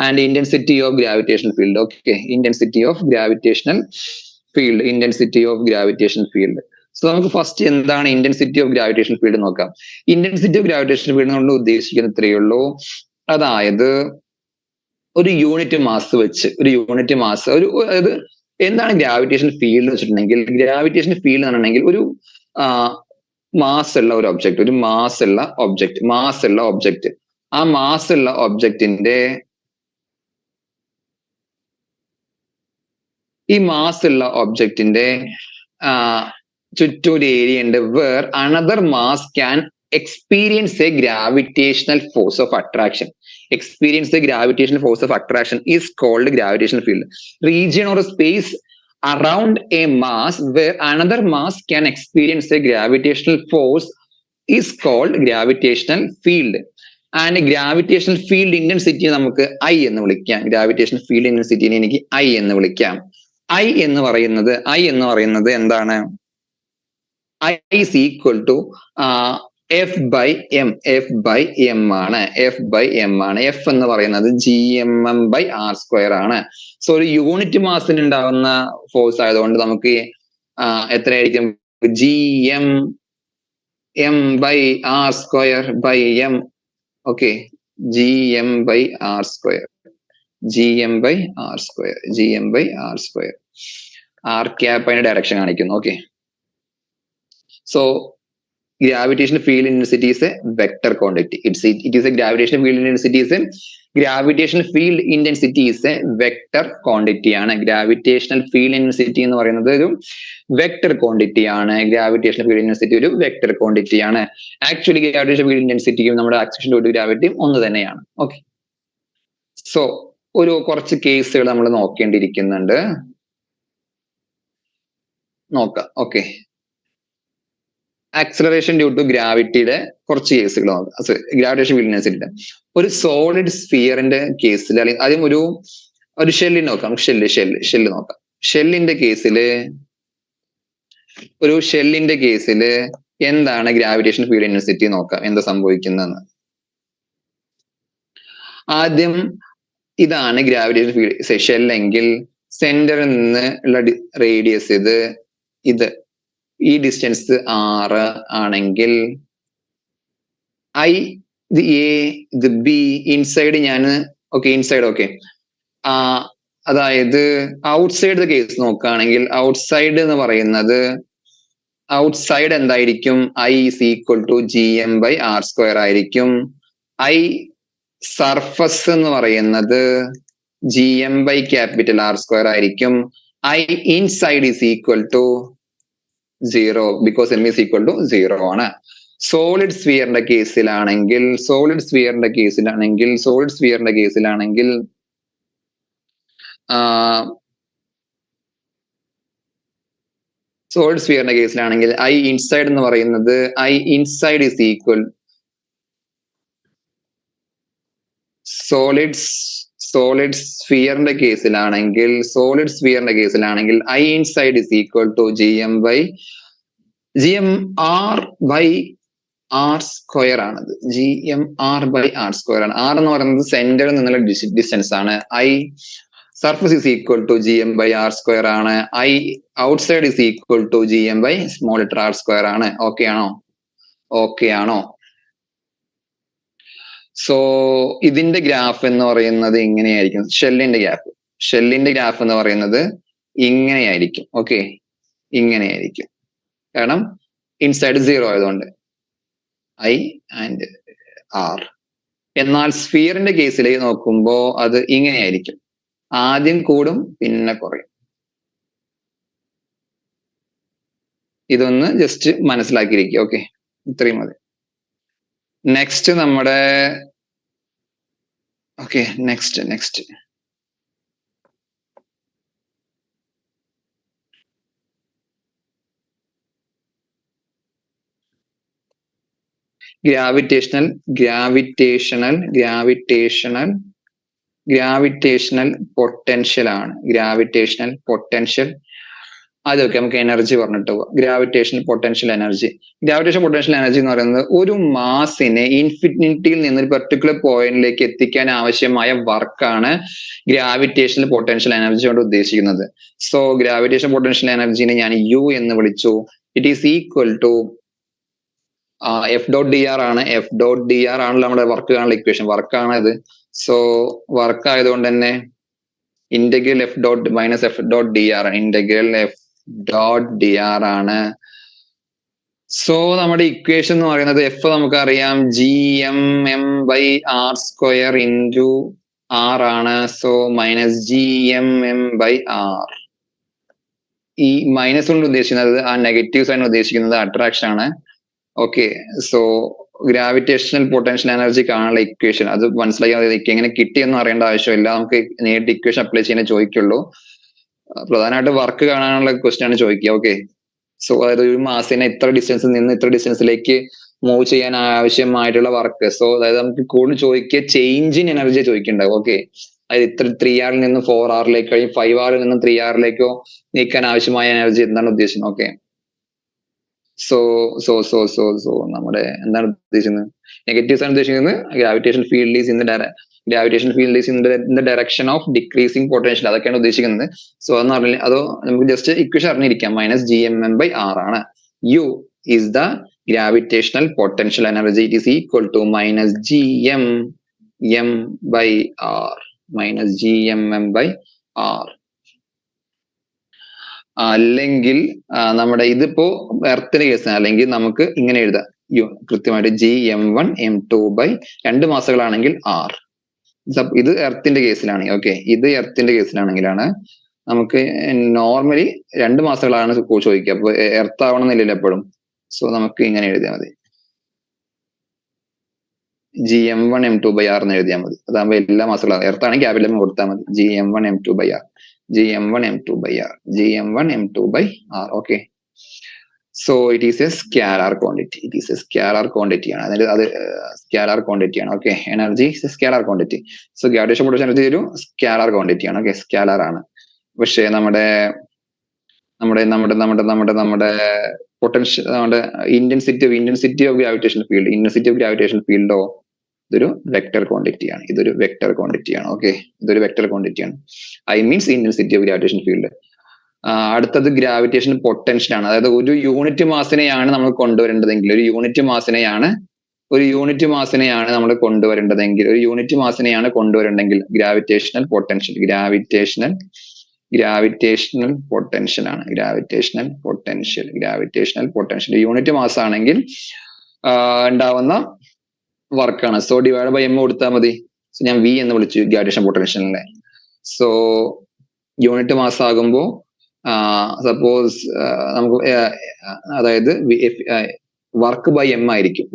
S1: and intensity of gravitational field. Okay, intensity of gravitational field. So നമുക്ക് ഫസ്റ്റ് എന്താണ് ഇന്റൻസിറ്റി ഓഫ് ഗ്രാവിറ്റേഷണൽ ഫീൽഡ് നോക്കാം. ഇന്റൻസിറ്റി ഓഫ് ഗ്രാവിറ്റേഷണൽ ഫീൽഡ് കൊണ്ട് ഉദ്ദേശിക്കുന്നത് ഇത്രയേ ഉള്ളൂ. അതായത് ഒരു യൂണിറ്റ് മാസ് വെച്ച് അതായത് എന്താണ് ഗ്രാവിറ്റേഷൻ ഫീൽഡ് എന്ന് വെച്ചിട്ടുണ്ടെങ്കിൽ, ഗ്രാവിറ്റേഷൻ ഫീൽഡ് എന്ന് പറഞ്ഞിട്ടുണ്ടെങ്കിൽ ഒരു മാസ് ഉള്ള ഒരു ഒബ്ജക്റ്റ്, ആ മാസ് ഉള്ള ഒബ്ജക്റ്റിന്റെ ചുറ്റും ഒരു ഏരിയ ഉണ്ട് where another mass can experience a gravitational force of attraction. Is called gravitational field. Region or a space around a mass where another mass can experience a gravitational force is called gravitational field. And gravitational field intensity നമുക്ക് I എന്ന് വിളിക്കാം. gravitational field intensity എനിക്ക് I എന്ന് വിളിക്കാം. I എന്ന് പറയുന്നത് എന്താണ്? I is equal to F by M ആണ്. F എന്ന് പറയുന്നത് G/m/r² ആണ്. സോ ഒരു യൂണിറ്റ് മാസിന് ഉണ്ടാകുന്ന ഫോഴ്സ് ആയതുകൊണ്ട് നമുക്ക് എത്രയായിരിക്കും? G/m/r²/m. Okay, G/m/r². r cap അതിന്റെ ഡയറക്ഷൻ കാണിക്കുന്നു. Okay, so gravitational field intensity is a vector quantity. It is a gravitational field intensity is a vector quantity ആണ്. gravitational field intensity എന്ന് പറയുന്നത് ഒരു vector quantity ആണ്. gravitational field intensity ഒരു vector quantity ആണ്. Actually gravitational field intensity നമ്മുടെ acceleration due to gravity ഒന്ന് തന്നെയാണ്. ഓക്കെ, സോ ഒരു കുറച്ച് കേസുകൾ നമ്മൾ നോക്കേണ്ടിയിരിക്കുന്നുണ്ട്. നോക്കാം. ഓക്കെ, ആക്സിലറേഷൻ ഡ്യൂ ടു ഗ്രാവിറ്റിയുടെ കുറച്ച് കേസുകൾ നോക്കാം. ഗ്രാവിറ്റേഷൻ ഫീൽഡ് ഇൻറ്റൻസിറ്റിയുടെ ഒരു സോളിഡ് സ്ഫിയറിന്റെ കേസിൽ, അല്ലെങ്കിൽ ആദ്യം ഒരു ഷെല്ലിന് നോക്കാം. ഷെല്ല് നോക്കാം. ഷെല്ലിന്റെ കേസില് എന്താണ് ഗ്രാവിറ്റേഷൻ ഫീൽഡ് ഇൻറ്റൻസിറ്റി നോക്കാം, എന്താ സംഭവിക്കുന്നതെന്ന്. ആദ്യം ഇതാണ് ഗ്രാവിറ്റേഷൻ ഫീൽഡ് ഷെല്ലെങ്കിൽ സെന്ററിൽ നിന്ന് ഉള്ള റേഡിയസ് ഇത് ഈ ഡിസ്റ്റൻസ് r ആണെങ്കിൽ ഇത് A ഇത് B, ഇൻസൈഡ് അതായത് ഔട്ട്സൈഡ് കേസ് നോക്കുകയാണെങ്കിൽ ഔട്ട്സൈഡ് എന്തായിരിക്കും? I is equal to G/m/r² ആയിരിക്കും. I സർഫസ് എന്ന് പറയുന്നത് G/m/R² ആയിരിക്കും. I inside is equal to 0 because m is equal to 0 ആണ്. സോളിഡ് സ്ഫിയറിന്റെ കേസിലാണെങ്കിൽ I inside എന്ന് പറയുന്നത് I inside is equal solid സ്ഫിയറിന്റെ കേസിലാണെങ്കിൽ I inside is equal to G/m/r² ആണത്. G/m/r² ആണ്. r എന്ന് പറയുന്നത് സെന്ററിൽ നിന്നുള്ള ഡിസ്റ്റൻസ് ആണ്. I surface is equal to G/m/r² ആണ്. I outside is equal to G/r² ആണ്. ഓക്കെ ആണോ? സോ ഇതിന്റെ ഗ്രാഫ് എന്ന് പറയുന്നത് ഇങ്ങനെയായിരിക്കും. ഷെല്ലിന്റെ ഗ്രാഫ് എന്ന് പറയുന്നത് ഇങ്ങനെയായിരിക്കും. ഓക്കെ, ഇങ്ങനെയായിരിക്കും. കാരണം ഇൻസൈഡ് 0 ആയതുകൊണ്ട് I and R. എന്നാൽ സ്ഫിയറിന്റെ കേസിൽ നോക്കുമ്പോ അത് ഇങ്ങനെയായിരിക്കും. ആദ്യം കൂടും പിന്നെ കുറയും. ഇതൊന്ന് ജസ്റ്റ് മനസ്സിലാക്കിയിരിക്കുക. ഓക്കെ, ഇത്രയും മതി. നെക്സ്റ്റ് നമ്മുടെ ഓക്കെ, നെക്സ്റ്റ് ഗ്രാവിറ്റേഷണൽ പൊട്ടൻഷ്യൽ ആണ്. ഗ്രാവിറ്റേഷണൽ പൊട്ടൻഷ്യൽ അതൊക്കെ നമുക്ക് എനർജി പറഞ്ഞിട്ട് പോവാം. Gravitational potential energy. Gravitation potential energy എന്ന് പറയുന്നത് ഒരു മാസിനെ ഇൻഫിനിറ്റിയിൽ നിന്ന് ഒരു പെർട്ടിക്കുലർ പോയിന്റിലേക്ക് എത്തിക്കാൻ ആവശ്യമായ വർക്കാണ് ഗ്രാവിറ്റേഷണൽ പൊട്ടൻഷ്യൽ എനർജി കൊണ്ട് ഉദ്ദേശിക്കുന്നത്. സോ ഗ്രാവിറ്റേഷൻ പൊട്ടൻഷ്യൽ എനർജിനെ ഞാൻ യു എന്ന് വിളിച്ചു. It is equal to F dot D R ആണ്. എഫ് ഡോട്ട് ഡി ആർ ആണല്ലോ നമ്മുടെ വർക്ക് കാണുന്ന ഇക്വേഷൻ. വർക്കാണ് ഇത്. സോ വർക്ക് ആയതുകൊണ്ട് തന്നെ integral F dot minus F dot D R ആണ്. Integral F dot D R ആണ്. സോ നമ്മുടെ ഇക്വേഷൻ എന്ന് പറയുന്നത് എഫ് നമുക്കറിയാം GMM/R² ഇൻറ്റു ആർ ആണ്. So minus GMM/R. ഈ മൈനസ് കൊണ്ട് ഉദ്ദേശിക്കുന്നത് ആ നെഗറ്റീവ് സൈൻ ഉദ്ദേശിക്കുന്നത് അട്രാക്ഷൻ ആണ്. Okay, so gravitational potential energy കാണാനുള്ള ഇക്വേഷൻ അത് മനസ്സിലാക്കി എങ്ങനെ കിട്ടിയെന്ന് അറിയേണ്ട ആവശ്യമില്ല. നമുക്ക് നേരിട്ട് ഇക്വേഷൻ അപ്ലൈ ചെയ്യാൻ ചോദിക്കുള്ളൂ. പ്രധാനമായിട്ട് വർക്ക് കാണാനുള്ള ക്വസ്റ്റ്യൻ ആണ് ചോദിക്കുക. ഓക്കെ, സോ അതായത് ഒരു മാസിനെ ഇത്ര ഡിസ്റ്റൻസിൽ നിന്ന് ഇത്ര ഡിസ്റ്റൻസിലേക്ക് മൂവ് ചെയ്യാൻ ആവശ്യമായിട്ടുള്ള വർക്ക്. സോ അതായത് നമുക്ക് കൂടുതൽ ചോദിക്കുക ചേഞ്ച് ഇൻ എനർജി ചോദിക്കുന്നുണ്ടാവും. ഓക്കെ, അതായത് ഇത്ര 3R നിന്ന് 4Rലേക്ക് കഴിഞ്ഞ് 5R നിന്ന് 3Rലേക്കോ നീക്കാൻ ആവശ്യമായ എനർജി എന്താണ് ഉദ്ദേശിക്കുന്നത്. ഓക്കെ, സോ നമ്മുടെ എന്താണ് ഉദ്ദേശിക്കുന്നത്? നെഗറ്റീവ്സ് ആണ് ഉദ്ദേശിക്കുന്നത്. Gravitation field is in the direction of decreasing potential, അതൊക്കെയാണ് ഉദ്ദേശിക്കുന്നത്. സോ അതെന്ന് പറഞ്ഞാൽ അതോ നമുക്ക് ജസ്റ്റ് ഇക്വേഷൻ അറിഞ്ഞിരിക്കാം. മൈനസ് GMM/R ആണ്. U is the gravitational potential energy. It is equal to minus GMM/R. Minus GMM/R. അല്ലെങ്കിൽ നമ്മുടെ ഇതിപ്പോ എർത്തിന്റെ കേസ് അല്ലെങ്കിൽ നമുക്ക് ഇങ്ങനെ എഴുതാം. കൃത്യമായിട്ട് GM1 M2 2 മാസങ്ങളാണെങ്കിൽ R. ഇത് എർത്തിന്റെ കേസിലാണ്. ഓക്കെ, ഇത് എർത്തിന്റെ കേസിലാണെങ്കിലാണ് നമുക്ക് നോർമലി 2 മാസങ്ങളാണ് ചോദിക്കുക. അപ്പൊ എർത്ത് ആവണമെന്നില്ലല്ലോ എപ്പോഴും. സോ നമുക്ക് ഇങ്ങനെ എഴുതിയാൽ മതി. GM1 M2/R എന്ന് എഴുതിയാൽ മതി. അതാകുമ്പോ എല്ലാ മാസങ്ങളും എർത്താണെങ്കിൽ ക്യാപിറ്റൽ കൊടുത്താൽ മതി. GM1 M2/R. GM1 M2/R. GM1 M2/R. Okay. So it is a scalar quantity. It is a scalar quantity ആണ്. അതായത് അത് സ്കാലാർ ക്വാണ്ടിറ്റി ആണ്. Okay, energy is A scalar quantity. So gravitation potential energy ഒരു scalar quantity ആണ്. Okay, scalar ആണ്. പക്ഷേ നമ്മുടെ potential നമ്മുടെ ഇന്റൻസിറ്റി ഓഫ് ഗ്രാവിറ്റേഷൻ ഫീൽഡോ ഇതൊരു വെക്ടർ ക്വാണ്ടിറ്റി ആണ്. ഇതൊരു വെക്ടർ ക്വാണ്ടിറ്റി ആണ്. ഓക്കെ, ഇതൊരു വെക്ടർ ക്വാണ്ടിറ്റി ആണ്. I means intensity of gravitation field. അടുത്തത് ഗ്രാവിറ്റേഷൻ പൊട്ടൻഷ്യൽ ആണ്. അതായത് ഒരു യൂണിറ്റ് മാസിനെയാണ് നമ്മൾ കൊണ്ടുവരേണ്ടതെങ്കിൽ ഒരു യൂണിറ്റ് മാസിനെയാണ് നമ്മൾ കൊണ്ടുവരേണ്ടതെങ്കിൽ ഗ്രാവിറ്റേഷണൽ പൊട്ടൻഷ്യൽ ആണ്. ഗ്രാവിറ്റേഷണൽ പൊട്ടൻഷ്യൽ യൂണിറ്റ് മാസ് ആണെങ്കിൽ ഉണ്ടാവുന്ന വർക്കാണ്. സോ ഡിവൈഡ് ബൈ M കൊടുത്താൽ മതി. സോ ഞാൻ V എന്ന് വിളിച്ചു ഗ്രാവിറ്റേഷൻ പൊട്ടൻഷ്യലിനെ. സോ യൂണിറ്റ് മാസ് ആകുമ്പോ സപ്പോസ് നമുക്ക് അതായത് വർക്ക് ബൈ എം ആയിരിക്കും.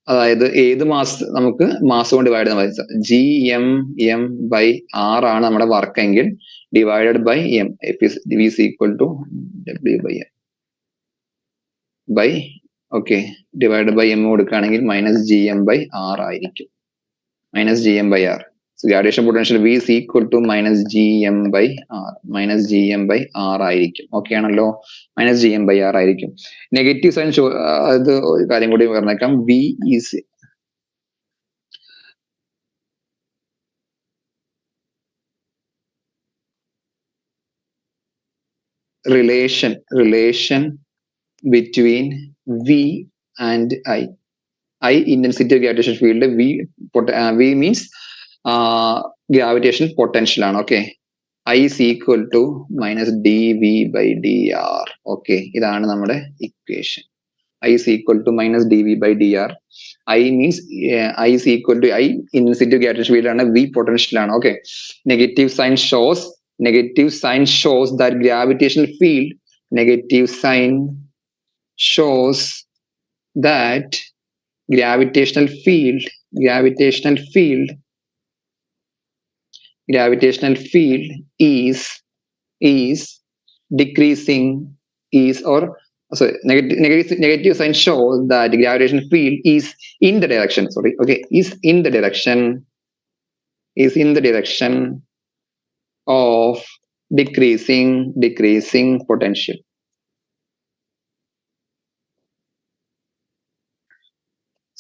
S1: അതായത് ഏത് മാസ് നമുക്ക് മാസ് കൊണ്ട് ഡിവൈഡ് ചെയ്യാൻ പറ്റും. GMM/R ആണ് നമ്മുടെ വർക്ക് എങ്കിൽ divided by M. V is equal to W/M by okay divide by M കൊടുക്കുകയാണെങ്കിൽ മൈനസ് GM/R ആയിരിക്കും. GM/R. So gravitation potential V is equal to minus GM/R ആയിരിക്കും. ഓക്കെ ആണല്ലോ, മൈനസ് GM/R ആയിരിക്കും. നെഗറ്റീവ് സൈൻ അത് ഒരു കാര്യം കൂടി പറഞ്ഞേക്കാം. V is relation between V and I. I intensity of gravitation field. V means gravitation potential ആണ്. Okay, I is equal to minus dv by dr. Okay, ഇതാണ് നമ്മുടെ equation. I is equal to minus dv by dr. I means I is equal to I intensity of gravitational field ആണ്, V potential ആണ്. Okay, negative sign shows that gravitational field, negative sign shows that gravitational field is decreasing, negative sign shows that the gravitational field is in the direction, is in the direction of decreasing potential.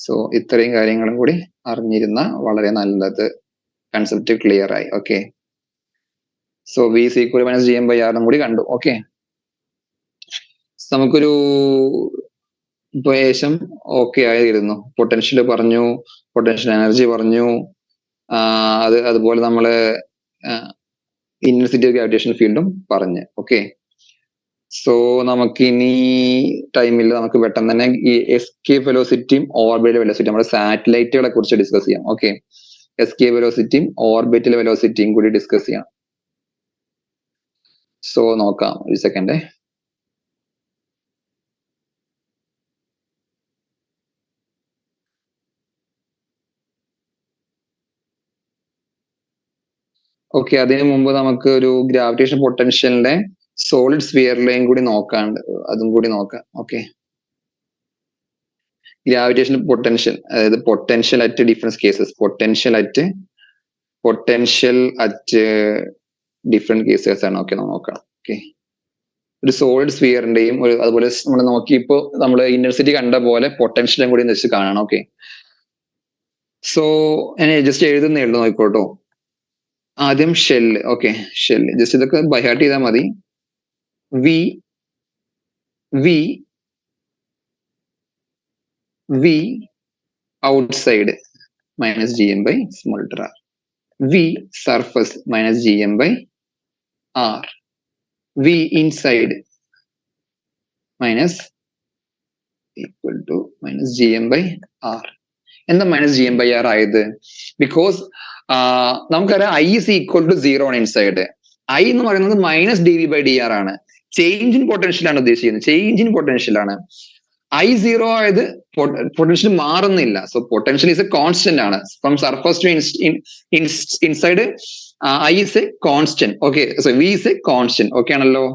S1: So ഇത്രയും കാര്യങ്ങളും കൂടി അറിഞ്ഞിരുന്ന വളരെ നല്ലത്. Concept clear ആയി. Okay, so V is equal to minus gm by r കൂടി കണ്ടു. Okay, നമുക്കൊരു ശേഷം ഓക്കെ ആയിരുന്നു. പൊട്ടൻഷ്യൽ പറഞ്ഞു, പൊട്ടൻഷ്യൽ എനർജി പറഞ്ഞു, അതുപോലെ നമ്മള് ഇന്റൻസിറ്റി ഓഫ് ഗ്രാവിറ്റേഷൻ ഫീൽഡും പറഞ്ഞു. ഓക്കെ, സോ നമുക്കിനി ടൈമില്ല, നമുക്ക് പെട്ടെന്ന് തന്നെ ഈ എസ്കേപ്പ് വെലോസിറ്റിയും ഓർബിറ്റൽ വെലോസിറ്റിയും നമ്മുടെ സാറ്റലൈറ്റുകളെ കുറിച്ച് ഡിസ്കസ് ചെയ്യാം. ഓക്കെ, എസ്കേപ്പ് വെലോസിറ്റിയും ഓർബിറ്റൽ വെലോസിറ്റിയും കൂടി ഡിസ്കസ് ചെയ്യാം. സോ നോക്കാം, ഒരു സെക്കൻഡ്. ഓക്കെ, അതിനു മുമ്പ് നമുക്ക് ഒരു ഗ്രാവിറ്റേഷൻ പൊട്ടൻഷ്യലിന്റെ സോളിഡ് സ്ഫിയറിലെയും കൂടി നോക്കാണ്ട്, അതും കൂടി നോക്കാം. ഓക്കെ, ഗ്രാവിറ്റേഷൻ പൊട്ടൻഷ്യൽ, അതായത് potential at different cases, potential at different cases ആണ്. ഓക്കെ, നോക്കാം. ഓക്കെ, ഒരു സോളിഡ് സ്ഫിയറിന്റെയും അതുപോലെ നമ്മൾ നോക്കിയപ്പോ നമ്മൾ ഇന്റൻസിറ്റി കണ്ട പോലെ പൊട്ടൻഷ്യലും കൂടി വെച്ച് കാണണം. ഓക്കെ, സോ ഞാൻ ജസ്റ്റ് എഴുതുന്നേ ഉള്ളൂ, നോക്കിക്കോട്ടോ. ആദ്യം ഷെല്ല്. ഓക്കെ, ഷെല്ല് ജസ്റ്റ് ഇതൊക്കെ ബൈഹാർട്ട് ചെയ്താൽ മതി. V outside minus gm by small letter r. V surface minus gm by r. V inside minus equal to minus gm by r. എന്താ minus gm by r ആയത്? Because നമുക്കറിയാം I is equal to 0 ആണ് inside. I എന്ന് പറയുന്നത് minus dv by dr ആണ്. Change in potential ആണ് ഉദ്ദേശിക്കുന്നത്, change in potential ആണ്. I0 ആയത് പൊട്ടൻഷ്യൽ മാറുന്നില്ല. So potential is a constant ആണ്. From surface to inside I is a constant. Okay, so V is a constant. Okay ആണല്ലോ.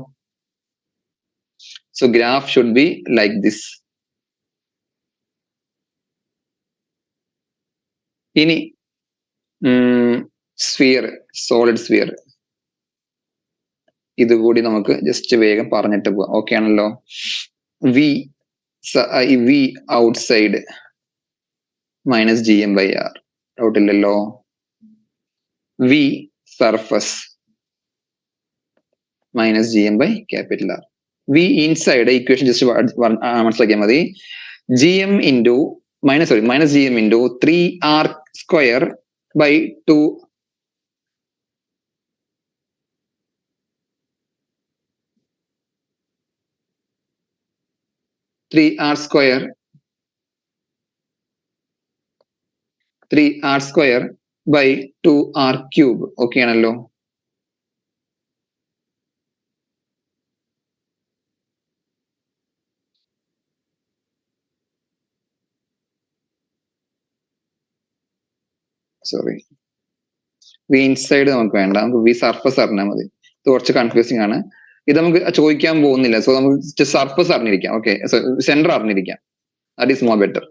S1: So graph should be like this. ഇനി sphere, solid sphere, ഇതുകൂടി നമുക്ക് just വേഗം പറഞ്ഞിട്ട് പോവാം. Okay ആണല്ലോ. V outside minus gm by r, doubt ഇല്ലല്ലോ. V surface minus gm by capital R. V inside equation just മനസ്സിലാക്കിയാൽ മതി. gm into minus gm into 3r square by 2 3r square by 2r cube. Okay ആണല്ലോ. Sorry, V inside നമുക്ക് വേണ്ട, നമുക്ക് V surface അറിഞ്ഞാൽ മതി. ഇത് കുറച്ച് കൺഫ്യൂസിംഗ് ആണ്, ഇത് നമുക്ക് ചോദിക്കാൻ പോകുന്നില്ല. സോ നമുക്ക് സർഫസ് അറിഞ്ഞിരിക്കാം. ഓക്കെ, സെന്റർ അറിഞ്ഞിരിക്കാം, ദാറ്റ് ഈസ് മോർ ബെറ്റർ.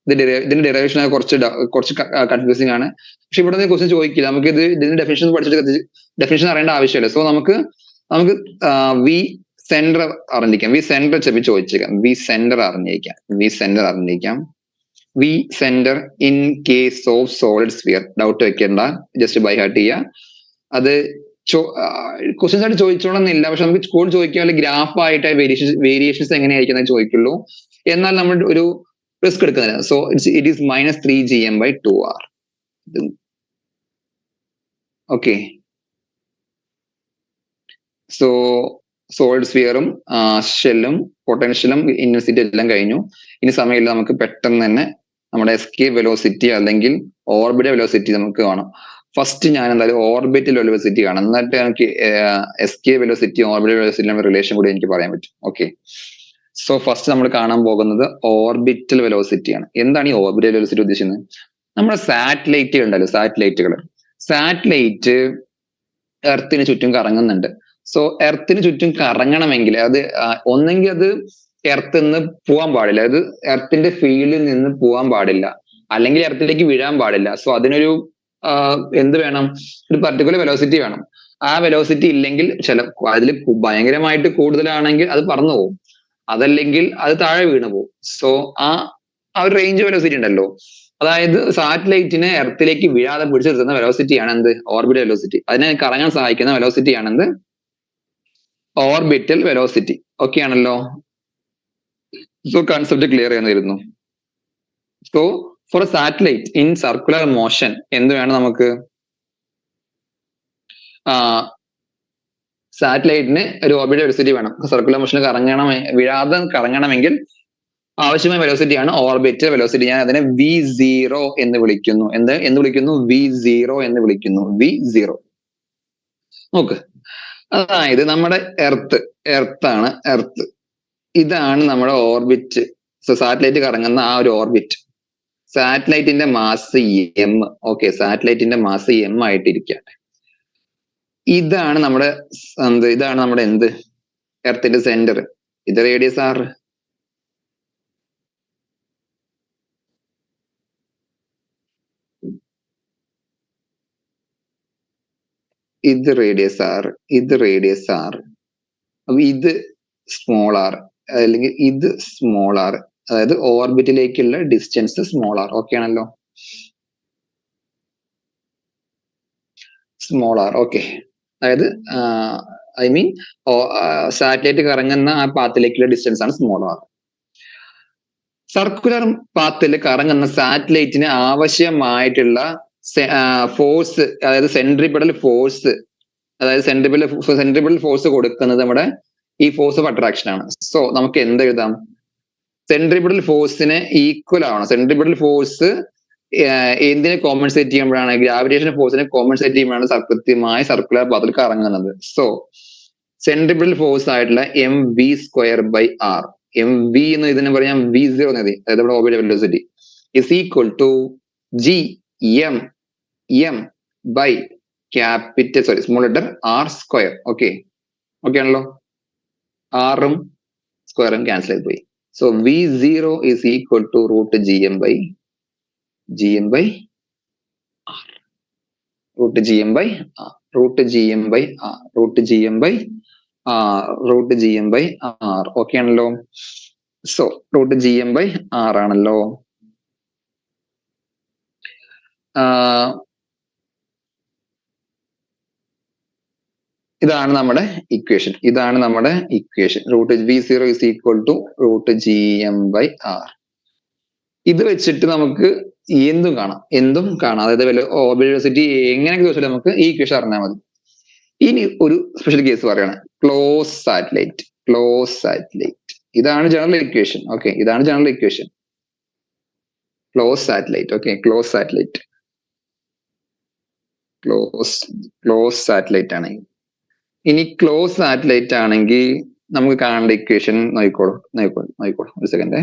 S1: ഇതിന്റെ ഡെറിവേഷൻ കുറച്ച് കൺഫ്യൂസിംഗ് ആണ്, പക്ഷെ ഇവിടെ ക്വസ്റ്റ്യൻ ചോദിക്കില്ല. നമുക്ക് ഇതിന്റെ ഡെഫിനിഷൻ പഠിച്ചിട്ട് ഡെഫിനിഷൻ അറിയേണ്ട ആവശ്യമില്ല. സോ നമുക്ക് V സെന്റർ അറിഞ്ഞിരിക്കാം. V സെന്റർ ചോദിച്ചേക്കാം. V സെന്റർ അറിഞ്ഞിരിക്കാം. V centre in case of solid sphere. Doubt വെക്കേണ്ട, ജസ്റ്റ് ബൈ ഹാർട്ട് ചെയ്യുക. അത് ക്വസ്റ്റ്യൻസ് ആയിട്ട് ചോദിച്ചോണമെന്നില്ല, പക്ഷെ നമുക്ക് സ്കൂൾ ചോദിക്കാൻ ഗ്രാഫ് ആയിട്ട് വേരിയേഷൻസ് എങ്ങനെയായിരിക്കും ചോദിക്കുള്ളൂ. എന്നാൽ നമ്മൾ ഒരു റിസ്ക് എടുക്കുന്നില്ല. So it is minus 3 gm by 2r. Okay, so solid സ്ഫിയറും ഷെല്ലും പൊട്ടൻഷ്യലും ഇന്റൻസിറ്റി എല്ലാം കഴിഞ്ഞു. ഇനി സമയമില്ല, നമുക്ക് പെട്ടെന്ന് തന്നെ നമ്മുടെ എസ്കേപ്പ് വെലോസിറ്റി അല്ലെങ്കിൽ ഓർബിറ്റൽ വെലോസിറ്റി നമുക്ക് കാണാം. ഫസ്റ്റ് ഞാൻ എന്തായാലും ഓർബിറ്റൽ വെലോസിറ്റി കാണാം, എന്നിട്ട് എനിക്ക് escape velocity orbital velocity relation കൂടി എനിക്ക് പറയാൻ പറ്റും. ഓക്കെ, സോ ഫസ്റ്റ് നമ്മൾ കാണാൻ പോകുന്നത് ഓർബിറ്റൽ വെലോസിറ്റി ആണ്. എന്താണ് ഈ ഓർബിറ്റൽ വെലോസിറ്റി ഉദ്ദേശിക്കുന്നത്? നമ്മുടെ സാറ്റലൈറ്റ് ഉണ്ടല്ലോ, സാറ്റലൈറ്റ് എർത്തിന് ചുറ്റും കറങ്ങുന്നുണ്ട്. സോ എർത്തിന് ചുറ്റും കറങ്ങണമെങ്കിൽ അത് ഒന്നെങ്കിൽ അത് എർത്തിൽ നിന്ന് പോകാൻ പാടില്ല, അത് എർത്തിന്റെ ഫീൽഡിൽ നിന്ന് പോകാൻ പാടില്ല, അല്ലെങ്കിൽ എർത്തിലേക്ക് വീഴാൻ പാടില്ല. സോ അതിനൊരു എന്ത് വേണം, ഒരു പർട്ടിക്കുലർ വെലോസിറ്റി വേണം. ആ വെലോസിറ്റി ഇല്ലെങ്കിൽ അതിൽ ഭയങ്കരമായിട്ട് കൂടുതലാണെങ്കിൽ അത് പറന്നു പോകും, അതല്ലെങ്കിൽ അത് താഴെ വീണു പോകും. സോ ആ ഒരു റേഞ്ച് വെലോസിറ്റി ഉണ്ടല്ലോ, അതായത് സാറ്റലൈറ്റിനെ എർത്തിലേക്ക് വീഴാതെ പിടിച്ചു നിർത്തുന്ന വെലോസിറ്റിയാണ് എന്ത്, ഓർബിറ്റൽ വെലോസിറ്റി. അതിനെ കറങ്ങാൻ സഹായിക്കുന്ന വെലോസിറ്റിയാണ് എന്ത്, ഓർബിറ്റൽ വെലോസിറ്റി. ഓക്കെ ആണല്ലോ? സോ കൺസെപ്റ്റ് ക്ലിയർ ചെയ്യുന്നതായിരുന്നു. So for a satellite in circular motion എന്ത് വേണം നമുക്ക്, സാറ്റലൈറ്റിന് ഒരു ഓർബിറ്റൽ വെലോസിറ്റി വേണം. സർക്കുലർ മോഷന് വീഴാതെ കറങ്ങണമെങ്കിൽ ആവശ്യമായ വെലോസിറ്റിയാണ് ഓർബിറ്റൽ വെലോസിറ്റി. ഞാൻ അതിനെ V0 എന്ന് വിളിക്കുന്നു. എന്ന് വിളിക്കുന്നു? V0 എന്ന് വിളിക്കുന്നു. V0. നോക്ക്, അതായത് നമ്മുടെ എർത്താണ്. ഇതാണ് നമ്മുടെ ഓർബിറ്റ്. സോ സാറ്റലൈറ്റ് കറങ്ങുന്ന ആ ഒരു ഓർബിറ്റ്, സാറ്റലൈറ്റിന്റെ മാസ് M. ഓക്കെ, സാറ്റലൈറ്റിന്റെ മാസ് M ആയിട്ടിരിക്കട്ടെ. ഇതാണ് നമ്മുടെ എന്ത്, എർത്തിന്റെ സെന്റർ. ഇത് റേഡിയസ് R. ഇത് റേഡിയസ് R. അപ്പൊ ഇത് സ്മോൾ r, അല്ലെങ്കിൽ ഇത് സ്മോൾ r, അതായത് ഓർബിറ്റിലേക്കുള്ള ഡിസ്റ്റൻസ് സ്മോൾ r. ഓക്കെ ആണല്ലോ? Small r. ഓക്കെ, അതായത് ഐ മീൻ സാറ്റലൈറ്റ് കറങ്ങുന്ന ആ പാത്തിലേക്കുള്ള ഡിസ്റ്റൻസ് ആണ് സ്മോൾ r. സർക്കുലർ പാത്തിൽ കറങ്ങുന്ന സാറ്റലൈറ്റിന് ആവശ്യമായിട്ടുള്ള ഫോഴ്സ്, അതായത് സെൻട്രിപിറ്റൽ ഫോഴ്സ് കൊടുക്കുന്നത് നമ്മുടെ ഈ ഫോഴ്സ് ഓഫ് അട്രാക്ഷൻ ആണ്. സോ നമുക്ക് എന്ത് എഴുതാം, സെൻട്രിപിറ്റൽ ഫോഴ്സിന് ഈക്വൽ ആവണം. സെൻട്രിപിറ്റൽ ഫോഴ്സ് എന്തിനെ കോമ്പൻസേറ്റ് ചെയ്യുമ്പോഴാണ്, ഗ്രാവിറ്റേഷൻ ഫോഴ്സിനെ കോമ്പൻസേറ്റ് ചെയ്യുമ്പോഴാണ് കൃത്യമായി സർക്കുലർ പാത്തിൽ കറങ്ങുന്നത്. സോ സെൻട്രിപിറ്റൽ ഫോഴ്സ് ആയിട്ടുള്ള mv²/r, mv എന്ന് ഇതിനെ പറയാം V0 എന്ന് എഴുതി, അതായത് നമ്മുടെ orbital velocity is equal to small letter r². Okay ആണല്ലോ? ആറും സ്ക്വയറും ക്യാൻസൽ ആയി പോയി. So V0 is equal to √GM/r. Okay ആണല്ലോ? സോ √GM/r ആണല്ലോ. ഇതാണ് നമ്മുടെ equation. V0 is equal to √GM/r. ഇത് വെച്ചിട്ട് നമുക്ക് എന്തും കാണാം. അതായത് ഓർബിറ്റൽ വെലോസിറ്റി എങ്ങനെയൊക്കെ ചോദിച്ചാലും നമുക്ക് ഈ ഇക്വേഷൻ അറിഞ്ഞാൽ മതി. ഇനി ഒരു സ്പെഷ്യൽ കേസ് പറയാണ്, ക്ലോസ് സാറ്റലൈറ്റ്. ഇതാണ് ജനറൽ ഇക്വേഷൻ. ഓക്കെ, ഇതാണ് general equation. Close satellite. Okay, close satellite ആണെങ്കിൽ, ഇനി ക്ലോസ് സാറ്റലൈറ്റ് ആണെങ്കിൽ നമുക്ക് കാണേണ്ട ഇക്വേഷൻ നോക്കിക്കോളൂ. ഒരു സെക്കൻഡ്.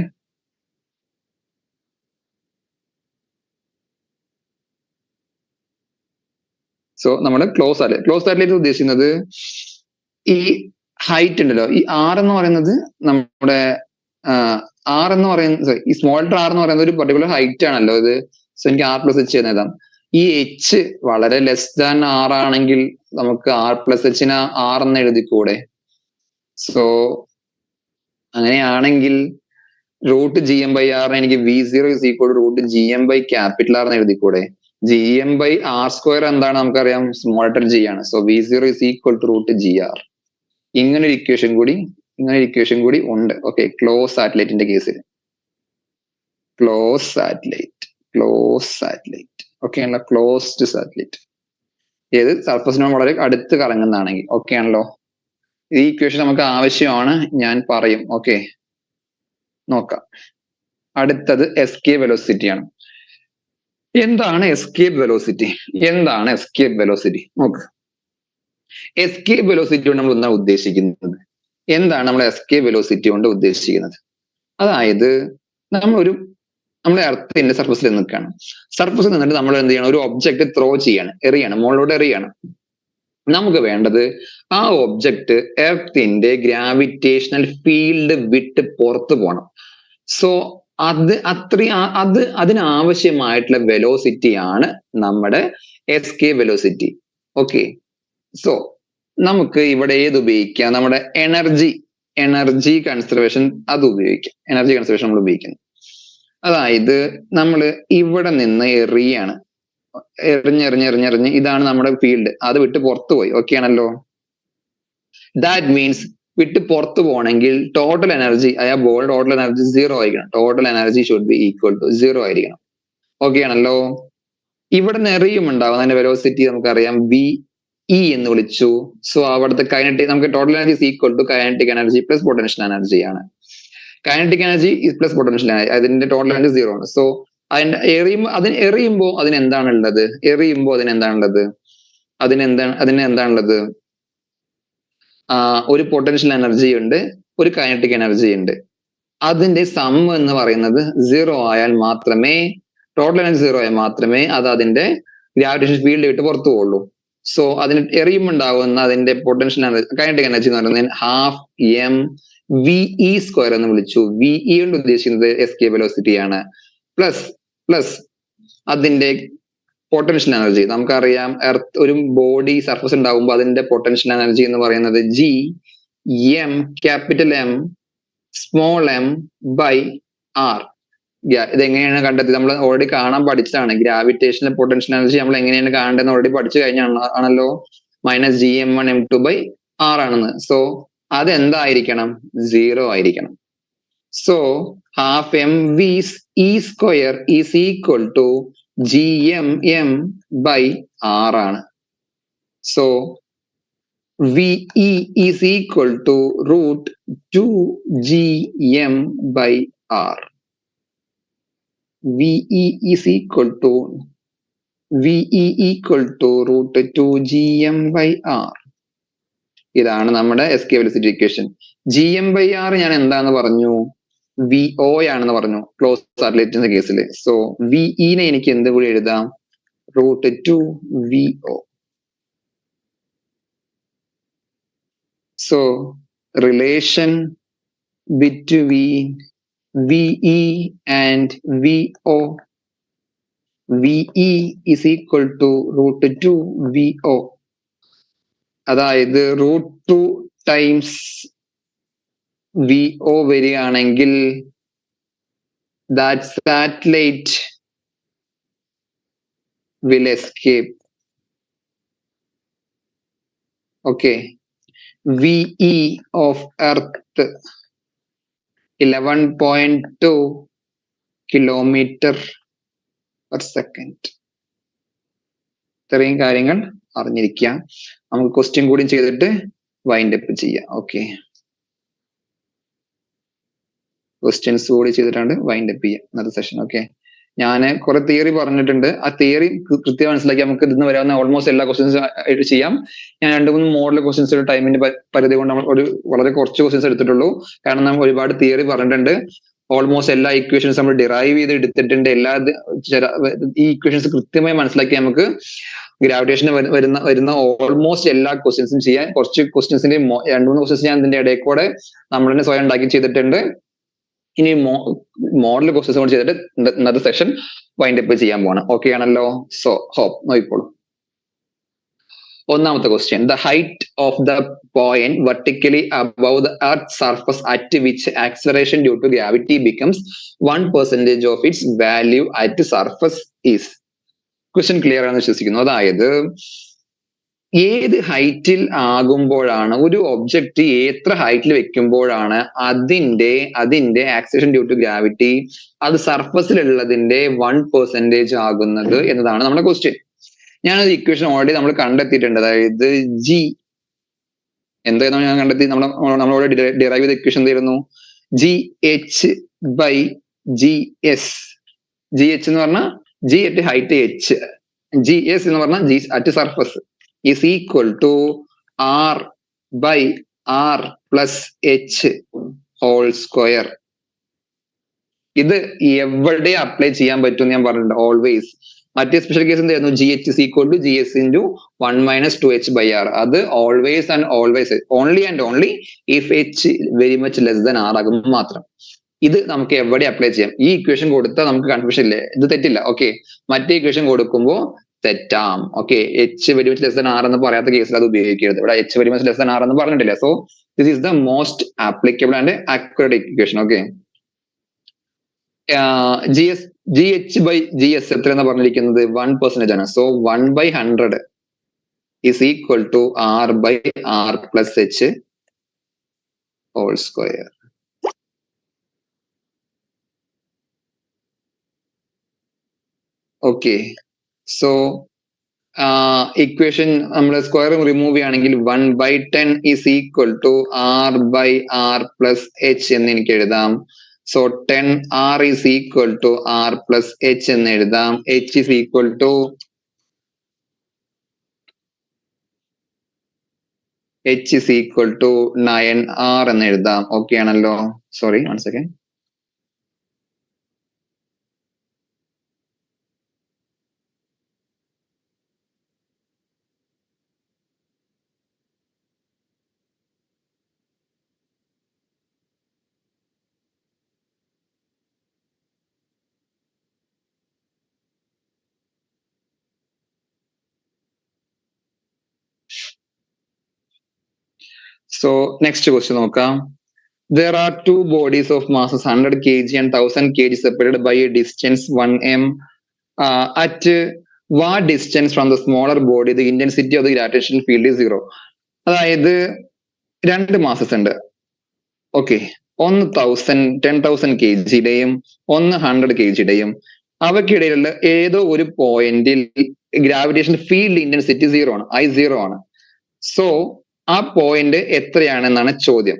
S1: സോ നമ്മുടെ ക്ലോസ് സാറ്റലൈറ്റ് ഉദ്ദേശിക്കുന്നത് ഈ ഹൈറ്റ് ഉണ്ടല്ലോ, ഈ R എന്ന് പറയുന്നത് നമ്മുടെ ഈ സ്മോൾ r എന്ന് പറയുന്നത് ഒരു പർട്ടിക്കുലർ ഹൈറ്റ് ആണല്ലോ ഇത്. സോ എനിക്ക് R+H എന്ന് എഴുതാം. ഈ H വളരെ ലെസ് ദാൻ R ആണെങ്കിൽ നമുക്ക് R+H R എന്ന് എഴുതിക്കൂടെ? സോ അങ്ങനെയാണെങ്കിൽ √GM/r എനിക്ക് V0 is equal to √GM/R എന്ന് എഴുതിക്കൂടെ? GM/r² എന്താണ് നമുക്കറിയാം, സ്മോൾ ലെറ്റർ G ആണ്. So V0 is equal to √GR. ഇങ്ങനൊരു ഇക്വേഷൻ കൂടി ഉണ്ട്. ഓക്കെ, ക്ലോസ് സാറ്റലൈറ്റിന്റെ കേസിൽ ക്ലോസ് സാറ്റലൈറ്റ് ഓക്കെ ആണല്ലോ? ക്ലോസ്ഡ് സാറ്റലൈറ്റ് ഏത് സർഫസിനോട് വളരെ അടുത്ത് കറങ്ങുന്നതാണെങ്കിൽ. ഓക്കെ ആണല്ലോ? ഈ ഇക്വേഷൻ നമുക്ക് ആവശ്യമാണ്, ഞാൻ പറയും. ഓക്കെ, നോക്കാം. അടുത്തത് എസ്കേപ്പ് വെലോസിറ്റി ആണ്. എന്താണ് എസ്കേപ്പ് വെലോസിറ്റി? എന്താണ് എസ്കേപ്പ് വെലോസിറ്റി? നോക്ക്, എസ്കേപ്പ് വെലോസിറ്റി കൊണ്ട് നമ്മൾ എന്താണ് ഉദ്ദേശിക്കുന്നത്? എന്താണ് നമ്മൾ എസ്കേപ്പ് വെലോസിറ്റി കൊണ്ട് ഉദ്ദേശിക്കുന്നത്? അതായത് നമ്മുടെ എർത്തിന്റെ സർഫസിൽ നിൽക്കുകയാണ്. സർഫസിൽ നിന്നിട്ട് നമ്മൾ എന്ത് ചെയ്യണം? ഒരു ഒബ്ജക്റ്റ് ത്രോ ചെയ്യാണ്, എറിയാണ്, മുകളിലോട്ട് എറിയാണ്. നമുക്ക് വേണ്ടത് ആ ഒബ്ജക്റ്റ് എർത്തിന്റെ ഗ്രാവിറ്റേഷണൽ ഫീൽഡ് വിട്ട് പുറത്തു പോകണം. സോ അതിനാവശ്യമായിട്ടുള്ള വെലോസിറ്റി ആണ് നമ്മുടെ എസ്കേപ്പ് വെലോസിറ്റി. ഓക്കെ, സോ നമുക്ക് ഇവിടെ ഏത് ഉപയോഗിക്കാം? നമ്മുടെ എനർജി കൺസർവേഷൻ അത് ഉപയോഗിക്കാം. എനർജി കൺസർവേഷൻ നമ്മൾ ഉപയോഗിക്കുന്നത്, അതായത് നമ്മൾ ഇവിടെ നിന്ന് എറിയാണ്, എറിഞ്ഞ് ഇതാണ് നമ്മുടെ ഫീൽഡ്, അത് വിട്ട് പുറത്തു പോയി. ഓക്കെ ആണല്ലോ? ദാറ്റ് മീൻസ് വിട്ട് പുറത്തു പോകണമെങ്കിൽ ടോട്ടൽ എനർജി, ടോട്ടൽ എനർജി 0 ആയിരിക്കണം. Total energy should be equal to 0 ആയിരിക്കണം. ഓക്കെ ആണല്ലോ? ഇവിടെ നിന്ന് എറിയുമുണ്ടാവും, അതിന്റെ വെലോസിറ്റി നമുക്കറിയാം, VE എന്ന് വിളിച്ചു. സോ അവിടുത്തെ കൈനറ്റിക്, നമുക്ക് total energy is equal to kinetic energy plus potential energy ആണ്. Kinetic energy plus potential energy, അതിന്റെ ടോട്ടൽ എനർജി 0 ആണ്. സോ എറിയുമ്പോ അതിനെന്താണുള്ളത്? അതിനെന്താണുള്ളത്? ഒരു പൊട്ടൻഷ്യൽ എനർജി ഉണ്ട്, ഒരു കൈനറ്റിക് എനർജി ഉണ്ട്. അതിന്റെ സം എന്ന് പറയുന്നത് 0 ആയാൽ മാത്രമേ, ടോട്ടൽ എനർജി 0 ആയാൽ മാത്രമേ അത് അതിന്റെ ഗ്രാവിറ്റേഷൻ ഫീൽഡ് വിട്ട് പുറത്തു പോകുള്ളൂ. സോ അതിന് എറിയുമുണ്ടാകുന്ന അതിന്റെ പൊട്ടൻഷ്യൽ എനർജി, കൈനറ്റിക് എനർജി എന്ന് പറയുന്നത് ½ എന്ന് വിളിച്ചു. VE കൊണ്ട് ഉദ്ദേശിക്കുന്നത് എസ്കേപ്പ് വെലോസിറ്റി ആണ്. പ്ലസ് അതിന്റെ പൊട്ടൻഷ്യൽ എനർജി നമുക്കറിയാം, എർത്ത് ഒരു ബോഡി സർഫസ് ഉണ്ടാകുമ്പോൾ അതിന്റെ പൊട്ടൻഷ്യൽ എനർജി എന്ന് പറയുന്നത് G(M) M (m)/r. ഇതെങ്ങനെയാണ് കണ്ടെത്തിയത്? നമ്മൾ ഓൾറെഡി കാണാൻ പഠിച്ചതാണ്. ഗ്രാവിറ്റേഷണൽ പൊട്ടൻഷ്യൽ എനർജി നമ്മൾ എങ്ങനെയാണ് കാണേണ്ടതെന്ന് ഓൾറെഡി പഠിച്ചു കഴിഞ്ഞാണല്ലോ. -Gm1m2/r ആണെന്ന്. സോ അതെന്തായിരിക്കണം? 0 ആയിരിക്കണം. So ½ mv² is equal to Gm(m)/r ആണ്. So VE is equal to √2Gm/r. VE equal to √2Gm/r. ഇതാണ് നമ്മുടെ എസ്കേപ്പ് വെലോസിറ്റി ഇക്വേഷൻ. Gm/r ഞാൻ എന്താന്ന് പറഞ്ഞു? VO ആണെന്ന് പറഞ്ഞു ക്ലോസ് സാറ്റലൈറ്റിന്റെ കേസിൽ. സോ VE നെ എനിക്ക് എന്ത് കൂടി എഴുതാം? √2VO. So relation between VE and VO. VE is equal to √2VO. അതായത് √2 times VO വരികയാണെങ്കിൽ that satellite will escape. Okay, VE of Earth 11.2 km/s. ഇത്രയും കാര്യങ്ങൾ അറിഞ്ഞിരിക്കാം. നമുക്ക് ക്വസ്റ്റ്യൻ കൂടി ചെയ്തിട്ട് വൈൻഡ് അപ്പ് ചെയ്യാം. ഓക്കെ, ക്വസ്റ്റ്യൻസ് കൂടി ചെയ്തിട്ടാണ് വൈൻഡ് അപ്പ് ചെയ്യാം ഇന്നത്തെ സെഷൻ. ഓക്കെ, ഞാൻ കുറെ തിയറി പറഞ്ഞിട്ടുണ്ട്. ആ തിയറി കൃത്യം മനസ്സിലാക്കി നമുക്ക് ഇതിന്ന് വരാവുന്ന ഓൾമോസ്റ്റ് എല്ലാ ക്വസ്റ്റ്യൻസ് ആയിട്ട് ചെയ്യാം. ഞാൻ 2-3 മോഡൽ ക്വസ്റ്റ്യൻസ് ടൈമിന്റെ പരിധി കൊണ്ട് നമ്മൾ വളരെ കുറച്ച് ക്വസ്റ്റ്യൻസ് എടുത്തിട്ടുള്ളൂ. കാരണം നമ്മൾ ഒരുപാട് തിയറി പറഞ്ഞിട്ടുണ്ട്. ഓൾമോസ്റ്റ് എല്ലാ ഇക്വേഷൻസ് നമ്മൾ ഡിറൈവ് ചെയ്ത് എടുത്തിട്ടുണ്ട്. ഈ ഇക്വേഷൻസ് കൃത്യമായി മനസ്സിലാക്കി നമുക്ക് ഗ്രാവിറ്റേഷന് വരുന്ന ഓൾമോസ്റ്റ് എല്ലാ ക്വസ്റ്റ്യൻസും ചെയ്യാൻ. കുറച്ച് ക്വസ്റ്റ്യൻസിന്റെ 2-3 ക്വസ്റ്റ്യൻസ് ഞാൻ ഇതിന്റെ ഇടയിൽ കൂടെ നമ്മൾ തന്നെ സ്വയം ഉണ്ടാക്കി ചെയ്തിട്ടുണ്ട്. ഇനി മോഡൽ ക്വസ്റ്റ്യൻസ് കൊണ്ട് ചെയ്തിട്ട് ഇന്നത്തെ സെഷൻ വൈൻഡ് അപ്പ് ചെയ്യാൻ പോവാണ്. ഓക്കെ ആണല്ലോ? സോ ഹോപ്പ് നോക്കിക്കോളൂ. ഒന്നാമത്തെ question, the height of the point vertically above the earth surface at which acceleration due to gravity becomes 1% of its value at surface is. Question clear ആണെന്ന് വിശ്വസിക്കുന്നു. അതായത് ഏത് ഹൈറ്റിൽ ആകുമ്പോഴാണ് ഒരു ഒബ്ജക്റ്റ് എത്ര ഹൈറ്റിൽ വെക്കുമ്പോഴാണ് അതിന്റെ ആക്സലറേഷൻ ഡ്യൂ ടു ഗ്രാവിറ്റി അത് സർഫസിലുള്ളതിന്റെ 1% ആകുന്നത് എന്നതാണ് നമ്മുടെ ക്വസ്റ്റ്യൻ. ഞാനത് ഇക്വേഷൻ ഓൾറെഡി നമ്മൾ കണ്ടെത്തിയിട്ടുണ്ട്. അതായത് എന്തായിരുന്നു ഞാൻ കണ്ടെത്തി? നമ്മളോട് ഡിറൈവ് ചെയ്ത ഇക്വേഷൻ എന്തായിരുന്നു? GH/GS. GH എന്ന് പറഞ്ഞാൽ G at height H, GS എന്ന് പറഞ്ഞാൽ G at surface is equal to R/R plus H whole square. ഇത് എവിടെ അപ്ലൈ ചെയ്യാൻ പറ്റും ഞാൻ പറഞ്ഞിട്ടുണ്ട്, ഓൾവേസ്. മറ്റേ സ്പെഷ്യൽ കേസ് എന്തായിരുന്നു? GH is equal to GS into 1 minus 2H/R. അത് always and always, only and only if H very much less than R ആകുമ്പോൾ മാത്രം. ഇത് നമുക്ക് എവിടെ അപ്ലൈ ചെയ്യാം? ഈ ഇക്വേഷൻ കൊടുത്താൽ നമുക്ക് കൺഫ്യൂഷൻ ഇല്ലേ? ഇത് തെറ്റില്ല. ഓക്കെ, മറ്റേ ഇക്വേഷൻ കൊടുക്കുമ്പോൾ തെറ്റാം. Okay, H very much less than R എന്ന് പറയാത്ത കേസിൽ അത് ഉപയോഗിക്കരുത്. ഇവിടെ H very much less than R എന്ന് പറഞ്ഞിട്ടില്ല. So this is the most applicable and accurate equation. Okay, GH/GS എത്രയെന്ന് പറഞ്ഞിരിക്കുന്നത്? 1% ആണ്. So 1/100 is equal to R/R plus H whole square. Okay, so equation നമ്മൾ സ്ക്വയർ റിമൂവ് ചെയ്യുകയാണെങ്കിൽ 1/10 is equal to R/R plus H എന്ന് എനിക്ക് എഴുതാം. So 10R is equal to R plus H എന്ന് എഴുതാം. H is equal to 9R എന്ന് എഴുതാം. Okay ആണല്ലോ? Sorry, 1 second. So next question നോക്കാം. There are two bodies of masses 100 kg and 1000 kg separated by a distance 1 m. At what distance from the smaller body the intensity of the gravitational field is 0? അതായത് രണ്ട് masses ഉണ്ട്. Okay, ഒന്ന് 10,000 kg-യുടെയും ഒന്ന് 100 kg-യുടെയും. അവയ്ക്കിടയിലുള്ള ഏതോ ഒരു പോയിന്റിൽ gravitation field intensity 0 ആണ്, I0 ആണ്. സോ ആ പോയിന്റ് എത്രയാണെന്നാണ് ചോദ്യം.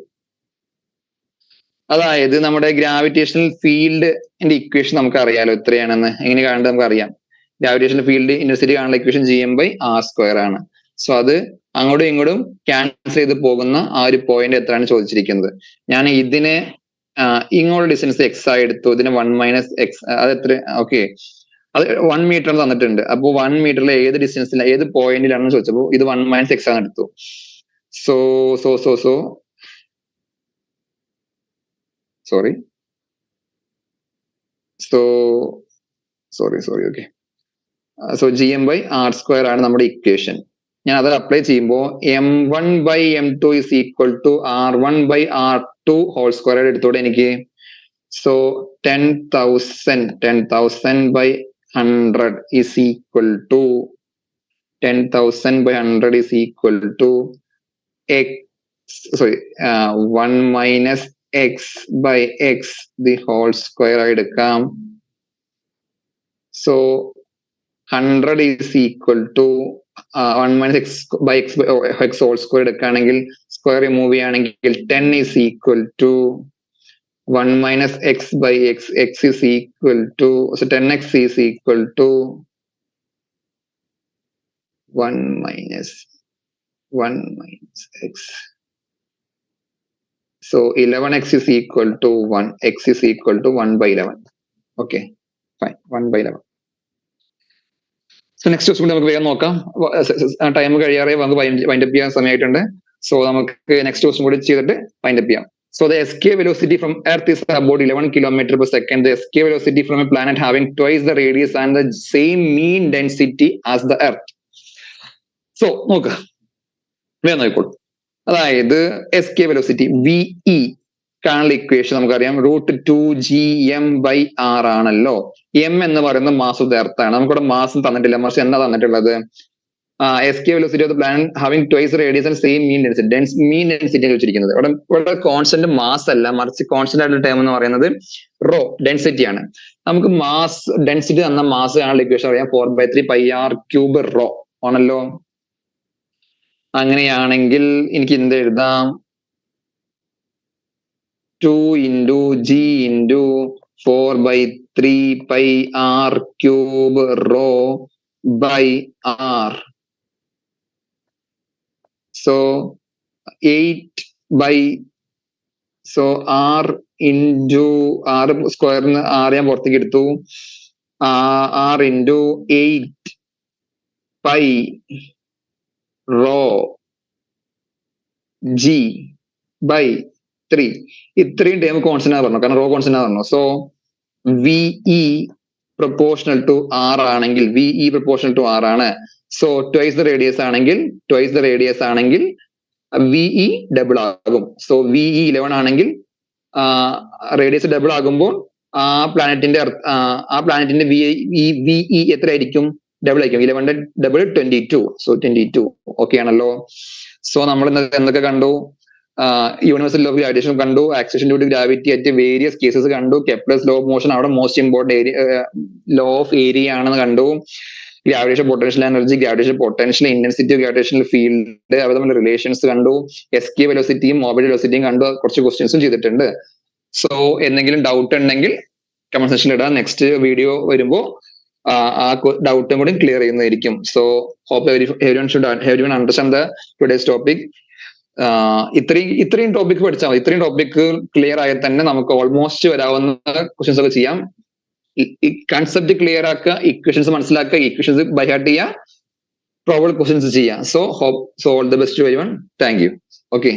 S1: അതായത് നമ്മുടെ ഗ്രാവിറ്റേഷണൽ ഫീൽഡിന്റെ ഇക്വേഷൻ നമുക്ക് അറിയാലോ എത്രയാണെന്ന്. എങ്ങനെ കാണേണ്ടത് നമുക്ക് അറിയാം. ഗ്രാവിറ്റേഷണൽ ഫീൽഡ് ഇന്റൻസിറ്റി കാണുന്ന ഇക്വേഷൻ Gm/R² ആണ്. സോ അത് അങ്ങോട്ടും ഇങ്ങോട്ടും ക്യാൻസൽ ചെയ്ത് പോകുന്ന ആ ഒരു പോയിന്റ് എത്രയാണ് ചോദിച്ചിരിക്കുന്നത്. ഞാൻ ഇതിനെ ഇങ്ങോട്ട് ഡിസ്റ്റൻസ് x ആയി എടുത്തു, ഇതിന് 1 മൈനസ് എക്സ്, അത് എത്ര? ഓക്കെ, അത് 1 മീറ്റർ തന്നിട്ടുണ്ട്. അപ്പോൾ 1 മീറ്ററിൽ ഏത് ഡിസ്റ്റൻസിൽ ഏത് പോയിന്റിലാണെന്ന് ചോദിച്ചപ്പോൾ ഇത് 1 മൈനസ് എക്സ് ആണ് എടുത്തു. So sorry. Okay. So Gm/R² ആണ് നമ്മുടെ ഇക്വേഷൻ. ഞാൻ അത് അപ്ലൈ ചെയ്യുമ്പോൾ m1/m2 is equal to R1/R2 whole square എടുത്തോടെ എനിക്ക്. So 10,000/100 is equal to 10,000/100 is equal to 1 minus x/x the whole square ആയി എടുക്കാം. So 100 is equal to 1 minus x/x whole square എടുക്കുകയാണെങ്കിൽ square remove ചെയ്യുകയാണെങ്കിൽ 10 is equal to 1 minus x/x. X is equal to, so 10x is equal to 1 minus x. So 11x is equal to 1. X is equal to 1/11. Okay, fine, 1/11. So next question നമുക്ക് വേഗം നോക്കാം. Time കഴിയാറെ നമുക്ക് wind up ചെയ്യാൻ സമയമായിട്ടുണ്ട്. So നമുക്ക് next question കൂടി ചെയ്തിട്ട് wind up ചെയ്യാം. So the escape velocity from Earth is about 11 km/s. The escape velocity from a planet having twice the radius and the same mean density as the Earth. So നോക്ക, വേഗം നോക്കോളൂ. അതായത് escape velocity VE കാണുന്ന equation നമുക്കറിയാം, √2gm/r ആണല്ലോ. m എന്ന് പറയുന്നത് mass of the earth ആണ്. നമുക്കിവിടെ മാസം തന്നിട്ടില്ല, മറിച്ച് എന്താ തന്നിട്ടുള്ളത്? escape velocity of the planet having twice the radius and same mean density. mean density ചോദിച്ചിരിക്കുന്നത്. ഇവിടെ കോൺസ്റ്റന്റ് മാസ് അല്ല, മറിച്ച് കോൺസ്റ്റന്റ് ആയിട്ടുള്ള ടേം എന്ന് പറയുന്നത് റോ ഡെൻസിറ്റി ആണ്. നമുക്ക് മാസ് ഡെൻസിറ്റി തന്ന മാസ് കാണുന്ന ഇക്വേഷൻ അറിയാം, 4/3 πr³ റോ ആണല്ലോ. അങ്ങനെയാണെങ്കിൽ എനിക്ക് എന്ത് എഴുതാം? 2 into G into 4/3 pi r cube rho by r. So 8 by r into r square r ഞാൻ പുറത്തേക്ക് എടുത്തു. r into 8 pi rho g by 3. ഇത്രയും ടൈം കോൺസ്റ്റന്റ് പറഞ്ഞു, കാരണം റോ കോൺസ്റ്റന്റ് പറഞ്ഞു. So VE proportional to R ആണെങ്കിൽ VE proportional to R ആണ്. So twice the radius ആണെങ്കിൽ VE ഡബിൾ ആകും. സോ VE 11 ആണെങ്കിൽ റേഡിയസ് ഡബിൾ ആകുമ്പോൾ ആ പ്ലാനറ്റിന്റെ VE എത്ര ആയിരിക്കും? ഡബിൾ ആയിരിക്കും. 11 ഡബിൾ 22. സോ 22 ഓക്കെ ആണല്ലോ. സോ നമ്മൾ എന്തൊക്കെ കണ്ടു? യൂണിവേഴ്സൽ ലോ ഓഫ് ഗ്രാവിറ്റേഷൻ കണ്ടു, acceleration due to gravity at various cases കണ്ടു, കെപ്ലർസ് ലോ ഓഫ് മോഷൻ അവിടെ most important law of area ആണെന്ന് കണ്ടു, gravitation potential energy, gravitation potential, intensity of field, അവർ തമ്മിൽ റിലേഷൻസ് കണ്ടു, എസ്കേപ്പ് വെലോസിറ്റിയും മോബിൾ വെലോസിറ്റിയും കണ്ടു, കുറച്ച് ക്വസ്റ്റ്യൻസും ചെയ്തിട്ടുണ്ട്. സോ എന്തെങ്കിലും ഡൗട്ട് ഉണ്ടെങ്കിൽ കമന്റ് സെക്ഷനിൽ ഇടാം. നെക്സ്റ്റ് വീഡിയോ വരുമ്പോൾ ആ ഡൗട്ടും കൂടി ക്ലിയർ ചെയ്യുന്നതായിരിക്കും. So hope everyone understand the today's topic. ഇത്രയും ടോപ്പിക് പഠിച്ചാൽ മതി. ഇത്രയും ടോപ്പിക് ക്ലിയർ ആയാൽ തന്നെ നമുക്ക് ഓൾമോസ്റ്റ് വരാവുന്ന ക്വസ്റ്റ്യൻസ് ഒക്കെ ചെയ്യാം. കൺസെപ്റ്റ് ക്ലിയർ ആക്കുക, ഇക്വേഷൻസ് മനസ്സിലാക്കുക, ഇക്വേഷൻസ് ബൈ ഹാർട്ട് ചെയ്യുക, പ്രോബ്ലം ക്വസ്റ്റ്യൻസ് ചെയ്യാം. So all the best to everyone. Thank you. Okay.